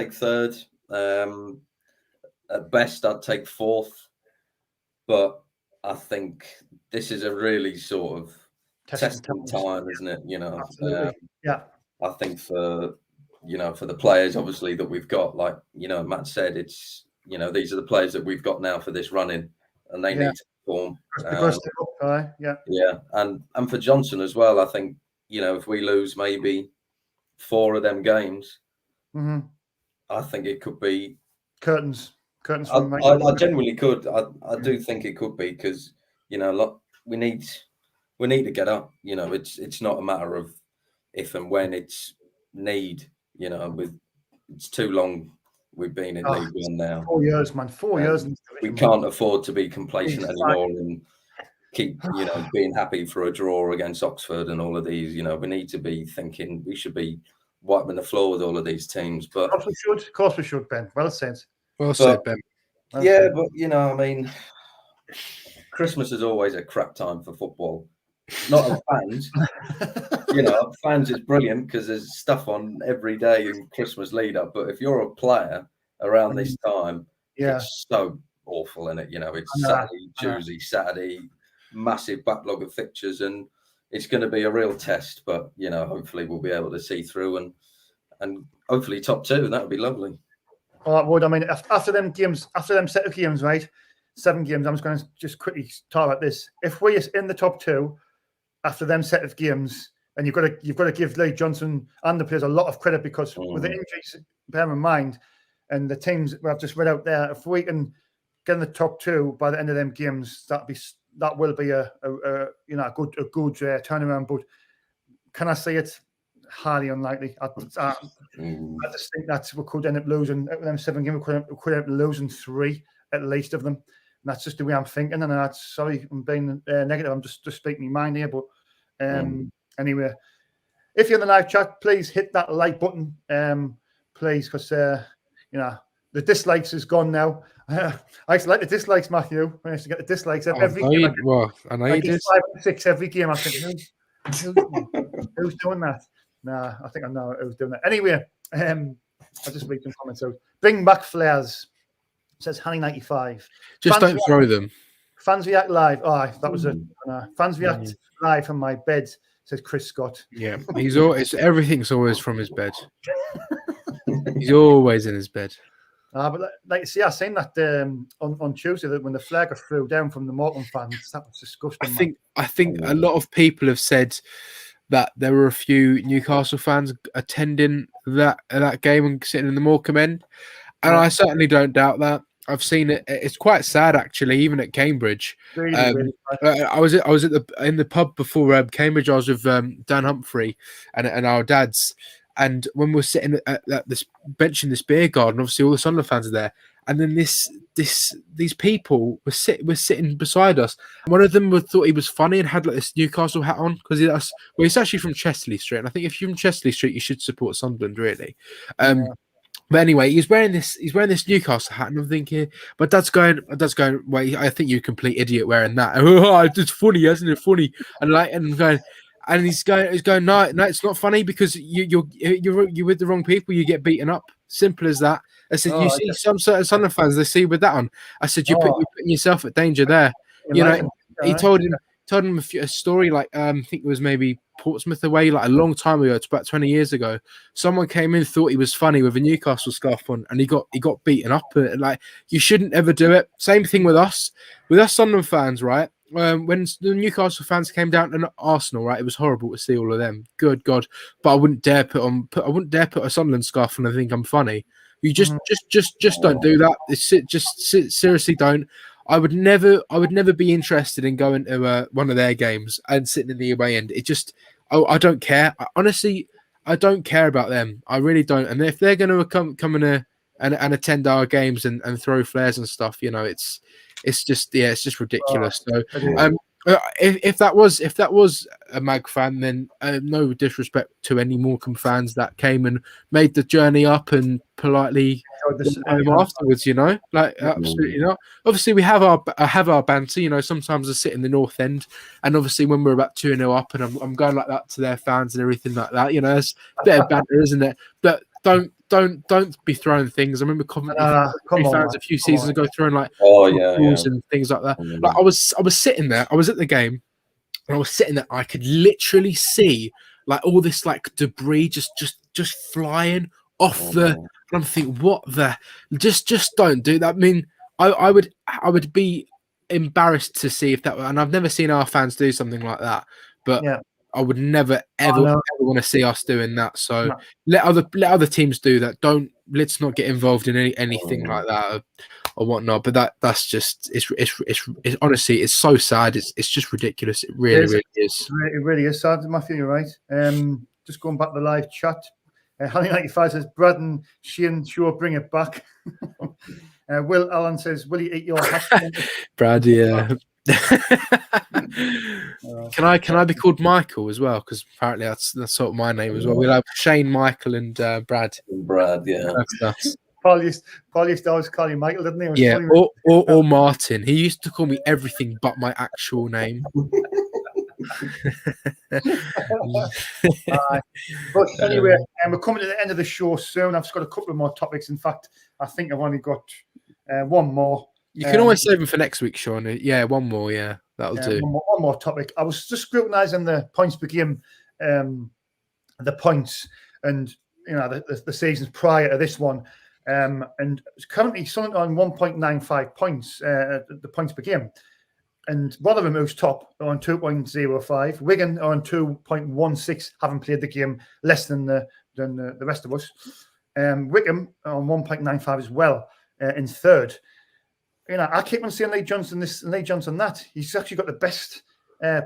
best, I'd take 4th. But I think this is a really sort of testing time, isn't it? Absolutely. Yeah. I think for the players obviously that we've got, like Matt said, it's these are the players that we've got now for this running, and they need to perform. Yeah, and for Johnson as well, I think if we lose maybe 4 of them games, I think it could be curtains. I genuinely could. I do think it could be, because we need to get up. It's not a matter of if and when, it's need. It's too long we've been in League One now. 4 years, man. 4 years. We can't afford to be complacent anymore and keep being happy for a draw against Oxford and all of these. We need to be thinking we should be wiping the floor with all of these teams. But of course we should, Ben. Well said. Well said, Ben. But I mean, Christmas is always a crap time for football. Not as fans. Fans is brilliant because there's stuff on every day in Christmas lead up. But if you're a player around this time, it's so awful, isn't it? It's Saturday, Tuesday, Saturday, massive backlog of fixtures, and it's going to be a real test. But hopefully we'll be able to see through and hopefully top 2. That would be lovely. Oh, it would. I mean, after them set of games, right? 7 games. I'm just going to just quickly talk about this. If we're in the top 2 after them set of games, and you've got to give Lee Johnson and the players a lot of credit, because with the injuries, bear in mind, and the teams I've just read out there, if we can get in the top 2 by the end of them games, that will be a good turnaround. But can I say it? Highly unlikely. I just think that we could end up losing them 7 games. We could end up losing 3 at least of them. And that's just the way I'm thinking. And that's, sorry, I'm being negative. I'm just speaking my mind here. But anyway, if you're in the live chat, please hit that like button, please, because the dislikes is gone now. I used to like the dislikes, Matthew. I used to get the dislikes every game. I know you did. 5 or 6 every game. I think who's doing that? Nah, I think I know who's doing that. Anyway, I'll just read some comments out. Bring back flares, says Honey95. Just don't throw them. Fans React Live. Oh, that was it. Fans React Live from my bed, says Chris Scott. Yeah, everything's always from his bed. He's always in his bed. But I seen that on Tuesday, that when the flag threw down from the Morecambe fans, that was disgusting. I think a lot of people have said that there were a few Newcastle fans attending that game and sitting in the Morecambe end, and I certainly don't doubt that. I've seen it. It's quite sad, actually, even at Cambridge. Really I was in the pub before Cambridge. I was with Dan Humphrey and our dads, and when we were sitting at this bench in this beer garden, obviously all the Sunderland fans are there, and then these people were sitting beside us. One of them thought he was funny and had like this Newcastle hat on, because he's actually from Chesterley Street, and I think if you're from Chesterley Street, you should support Sunderland, really. But anyway, he's wearing this Newcastle hat, and I'm thinking, my dad's going, wait, I think you're a complete idiot wearing that. Oh, it's funny, isn't it funny? And he's going, no, it's not funny, because you're with the wrong people, you get beaten up. Simple as that. I said, you see some certain Sunderland fans, they see with that on. I said, you're putting yourself at danger there. He told him a story, like I think it was maybe Portsmouth away, like a long time ago. It's about 20 years ago. Someone came in, thought he was funny with a Newcastle scarf on, and he got beaten up. Like, you shouldn't ever do it. Same thing with us Sunderland fans, right? When the Newcastle fans came down to Arsenal, right, it was horrible to see all of them. Good God! But I wouldn't dare put a Sunderland scarf on and think I'm funny. You just don't do that. Seriously don't. I would never be interested in going to one of their games and sitting in the away end. I don't care. Honestly, I don't care about them. I really don't. And if they're going to come in and attend our games and throw flares and stuff, it's just ridiculous. So if that was a Mag fan, then no disrespect to any Morecambe fans that came and made the journey up and politely afterwards, absolutely not. Obviously, we have our banter. Sometimes I sit in the north end, and obviously when we're about 2-0 up, and I'm going like that to their fans and everything like that. It's a bit of banter, isn't it? But don't don't be throwing things. I remember Coventry come on, fans man. a few seasons ago throwing like yeah, balls and things like that. Like I was sitting there, I was at the game, and I was sitting there. I could literally see like all this like debris just flying off the. And I'm thinking, what the? Just don't do that. I mean, I would be embarrassed to see if that. And I've never seen our fans do something like that, but. Yeah. I would never ever want to see us doing that. So let other teams do that. Let's not get involved in anything like that or whatnot. But that's just it's honestly it's so sad. It's just ridiculous. It really is. It really is sad, Matthew. You're right. Just going back to the live chat. Honey 95 says Brad and Shane sure bring it back. Will Allen says, will you eat your hat? Brad, yeah. Can I be called Michael as well? Because apparently that's sort of my name as well. We'll have Shane, Michael, and Brad. Brad, yeah. Paul used to always call you Michael, didn't he? Yeah, or Martin. He used to call me everything but my actual name. But anyway, we're coming to the end of the show soon. I've just got a couple of more topics. In fact, I think I've only got one more. You can always save them for next week, Sean. Yeah, one more. Yeah, that'll do. One more topic. I was just scrutinising the points per game, the points, and the seasons prior to this one, and currently Sunderland on 1.95 points, the points per game, and Rotherham, who's top, are on 2.05. Wigan are on 2.16, having played the game less than the rest of us. Wickham are on 1.95 as well in third. I keep on seeing Lee Johnson this and Lee Johnson that. He's actually got the best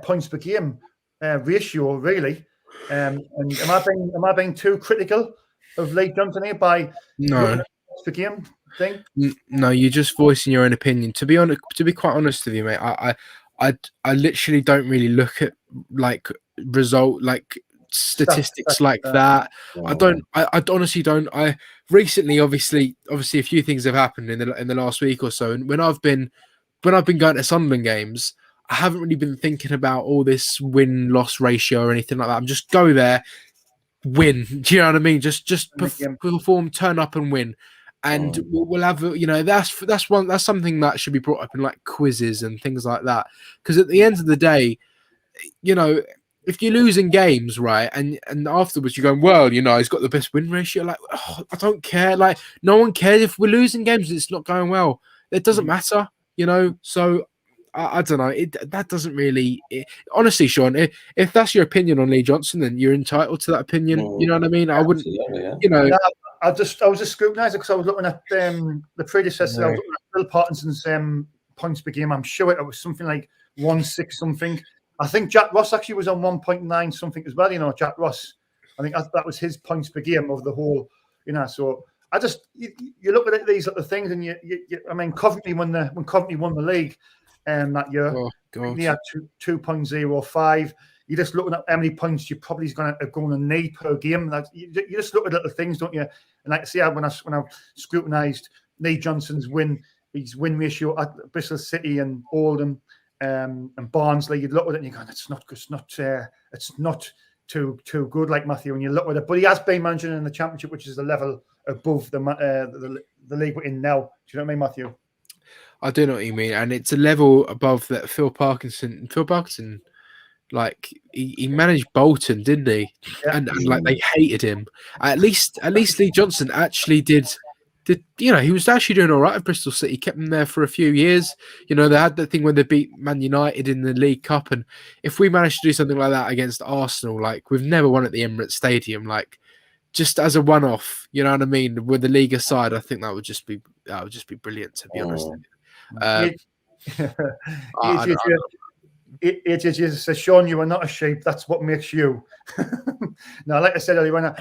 points per game ratio, really. And am I being too critical of Lee Johnson here by no points per game thing? No, you're just voicing your own opinion. To be quite honest with you, mate, I literally don't really look at like statistics like that. I honestly don't. I recently, obviously a few things have happened in the last week or so, and when I've been going to Sunderland games, I haven't really been thinking about all this win-loss ratio or anything like that. I'm just go there, win. Do you know what I mean? Just perform, turn up and win. And we'll have, that's something that should be brought up in like quizzes and things like that. Because at the end of the day, if you're losing games, right, and afterwards you're going, well, he's got the best win ratio. Like, I don't care. Like, no one cares if we're losing games. It's not going well. It doesn't matter, So I don't know. That doesn't really. Honestly, Sean, if that's your opinion on Lee Johnson, then you're entitled to that opinion. You know what I mean? I wouldn't. Yeah. I was just scrutinising because I was looking at the predecessor. I was looking at Phil Parkinson's points per game. I'm sure it was something like 1.6 something. I think Jack Ross actually was on 1.9 something as well. Jack Ross. I think that was his points per game of the whole. So I just you look at these other things, and I mean, Coventry when Coventry won the league that year, he had 2.05. You're just looking at how many points you probably going to need per game. You just look at little things, don't you? And like see, when I scrutinised Lee Johnson's his win ratio at Bristol City and Oldham and Barnsley, you'd look at it and you go, it's not too good, like Matthew. When you look at it, but he has been managing in the Championship, which is the level above the league we're in now. Do you know what I mean, Matthew? I do know what you mean, and it's a level above that. Phil Parkinson. Like he managed Bolton, didn't he? Yeah. And like they hated him. At least Lee Johnson actually did. He was actually doing all right at Bristol City. Kept them there for a few years. They had that thing when they beat Man United in the League Cup, and if we managed to do something like that against Arsenal, like we've never won at the Emirates Stadium, like just as a one-off, you know what I mean? With the league aside, I think that would just be brilliant, to be honest. It says, Sean, you are not a sheep. That's what makes you. Now, like I said earlier,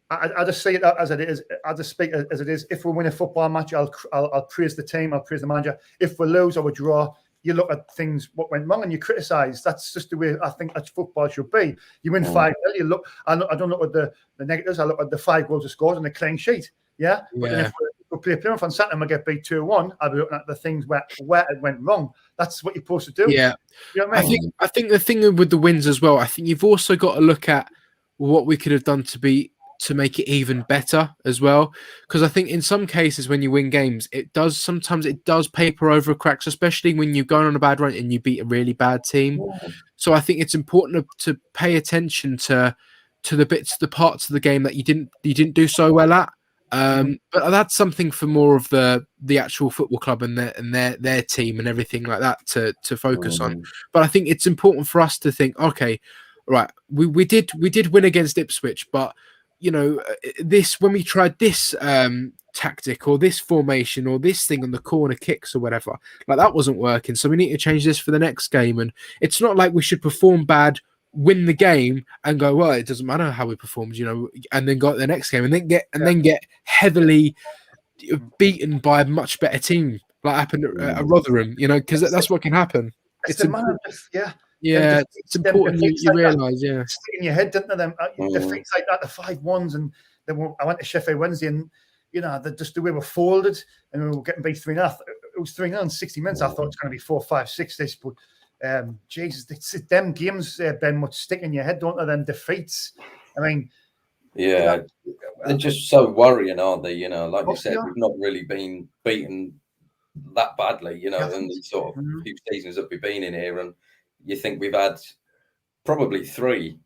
I just say it as it is. I just speak as it is. If we win a football match, I'll praise the team. I'll praise the manager. If we lose or we draw, you look at things what went wrong and you criticise. That's just the way I think that football should be. You win 5-0. You look. I don't look at the negatives. I look at the 5 goals scored and the clean sheet. Yeah. But then if we play Plymouth on Saturday and we get beat 2-1, I'll be looking at the things where it went wrong. That's what you're supposed to do. Yeah. You know what I mean? I think the thing with the wins as well, I think you've also got to look at what we could have done to be to make it even better as well. Because I think in some cases when you win games, sometimes it does paper over cracks, especially when you're going on a bad run and you beat a really bad team. So I think it's important to pay attention to the parts of the game that you didn't do so well at. But that's something for more of the actual football club and their team and everything like that to focus on. But I think it's important for us to think, okay, right, we did win against Ipswich, but when we tried this tactic or this formation or this thing on the corner kicks or whatever, like that wasn't working. So we need to change this for the next game. And it's not like we should perform bad, win the game, and go, well, it doesn't matter how we performed, and then go to the next game and then get heavily beaten by a much better team, like happened at Rotherham, because that's what can happen. It's important you realise, stick in your head, didn't they? Defeats like that, the 5-1s, and then I went to Sheffield Wednesday, and the way we were folded, and we were getting beat 3-0. It was 3-0 in 60 minutes. I thought it was going to be 4-5-6 this, but Jesus, it's them games, Ben, much stick in your head, don't they? Them defeats. I mean, they're just so worrying, aren't they? Like you said, we've not really been beaten that badly, in the sort of few seasons that we've been in here, and you think we've had probably 3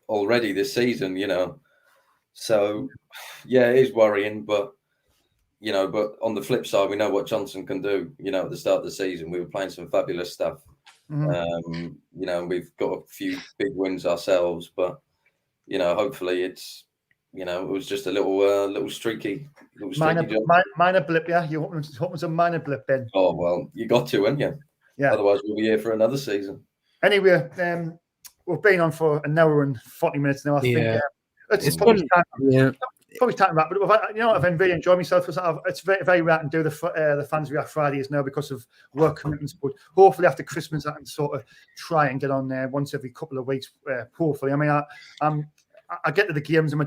already this season, So, it is worrying, but on the flip side, we know what Johnson can do. At the start of the season, we were playing some fabulous stuff. We've got a few big wins ourselves, but hopefully it's it was just a little streaky minor blip. Yeah, you hope it was a minor blip, Ben. Oh well, you got to, haven't you? Yeah. Otherwise, we'll be here for another season. Anyway, we've been on for an hour and 40 minutes now. I think it's probably time. Probably time to wrap. But I've been really enjoying myself. It's very, very rare to do the Fans React Fridays now because of work commitments. But hopefully after Christmas, I can sort of try and get on there once every couple of weeks. Hopefully, I mean, I get to the games and we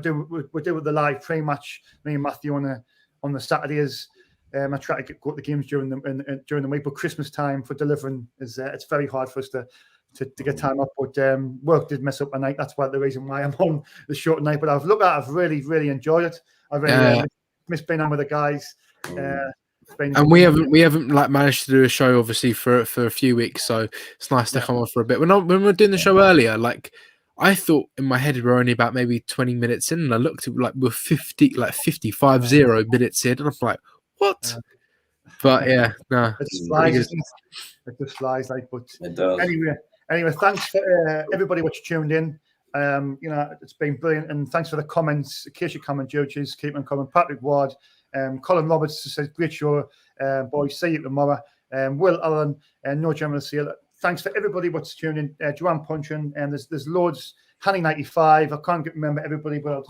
do the live pre-match. Me and Matthew on the Saturdays. I try to go to the games during the week, but Christmas time for delivering is it's very hard for us to get time up. But work did mess up a night. That's the reason why I'm on the short night. But I've really, really enjoyed it. I really missed being on with the guys. And we haven't like managed to do a show obviously for a few weeks, so it's nice to come on for a bit. When we were doing the show earlier, like I thought in my head we were only about maybe 20 minutes in, and I looked at we're 55 minutes in, and I'm like, what? But it just flies like. But it does. Anyway, thanks for everybody which tuned in. It's been brilliant, and thanks for the comments. Acacia comment, judges, keep on coming. Patrick Ward, Colin Roberts says great show, boys. See you tomorrow. Will Allen, no general seal. Thanks for everybody what's tuned in. Joanne Punchin, and there's loads. Hanny 95. I can't remember everybody, but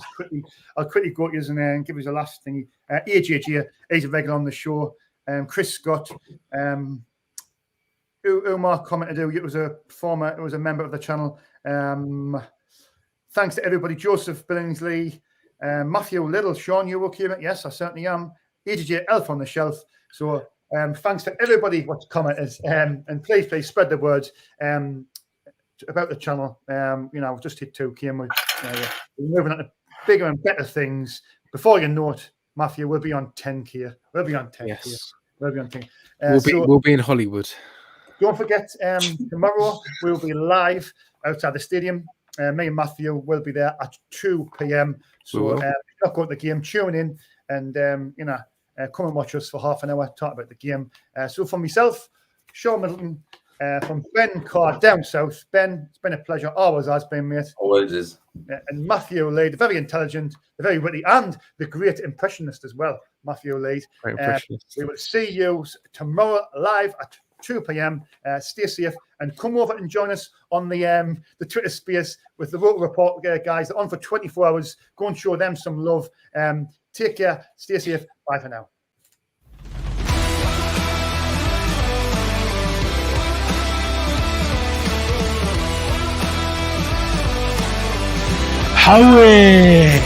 I'll quickly go to you and give you the last thing. AJG, he's a regular on the show. Chris Scott. Umar commented. It was a member of the channel. Thanks to everybody. Joseph Billingsley, Matthew Little, Sean, you okay, mate? Yes, I certainly am. AJJ Elf on the shelf. So thanks to everybody what's commented. And please spread the word about the channel. We've just hit 2K. We're moving on to bigger and better things. Before you know it, Matthew, we'll be on 10K. We'll be on 10K. Yes. We'll be on 10K. We'll be in Hollywood. Don't forget, tomorrow we'll be live outside the stadium. Me and Matthew will be there at 2 p.m. So not go to the game, tune in and come and watch us for half an hour, talk about the game. So from myself, Sean Middleton, from Ben Carr down south. Ben, it's been a pleasure. Always has been, mate. Always is. And Matthew Lead, very intelligent, very witty, and the great impressionist as well, Matthew Lead. We will see you tomorrow live at 2 p.m. Stay safe and come over and join us on the Twitter space with the Rotor Report guys. They're on for 24 hours. Go and show them some love. Take care. Stay safe. Bye for now. Howie!